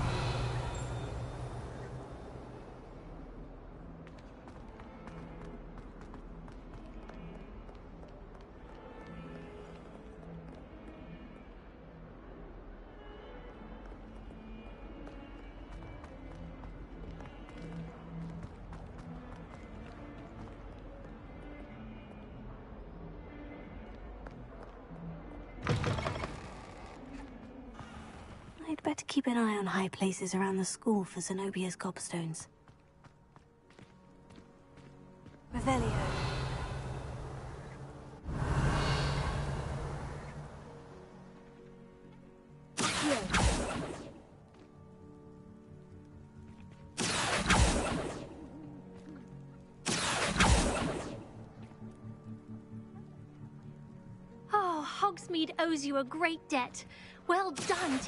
I'd better keep an eye on high places around the school for Zenobia's gobstones. Revelio. Oh, Hogsmeade owes you a great debt. Well done.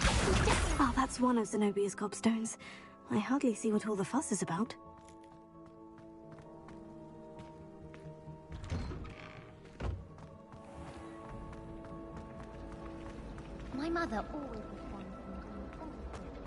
Oh, that's one of Zenobia's gobstones. I hardly see what all the fuss is about. My mother always responds when I'm positive.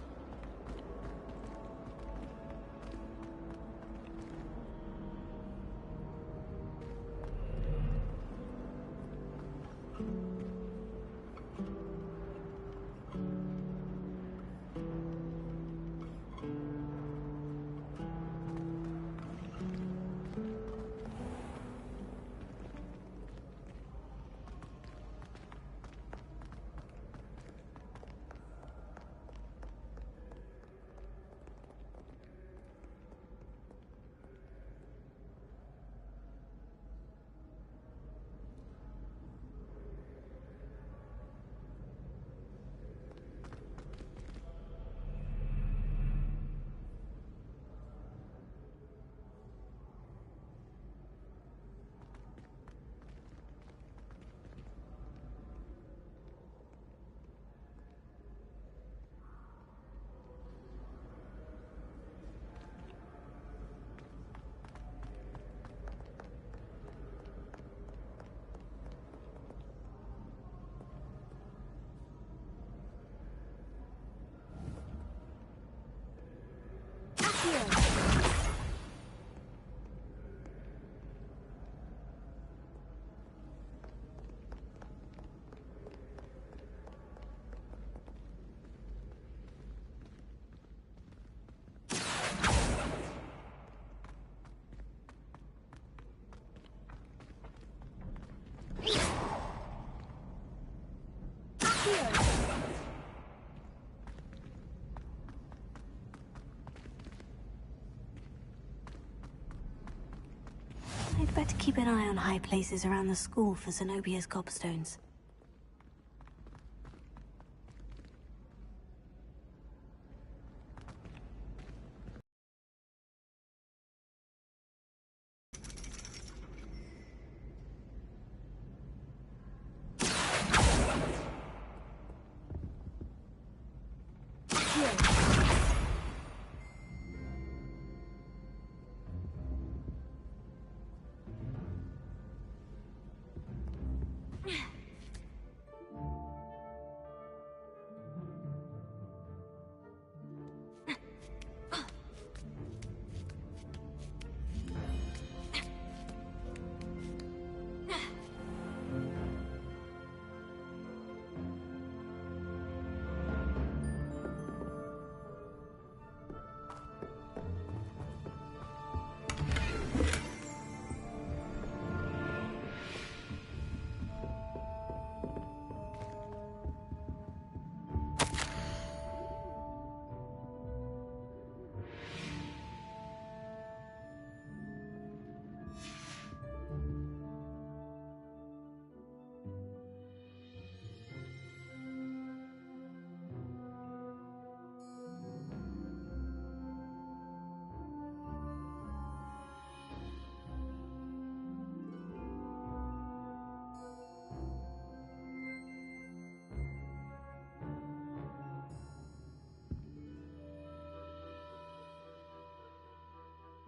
I'd better keep an eye on high places around the school for Zenobia's gobstones.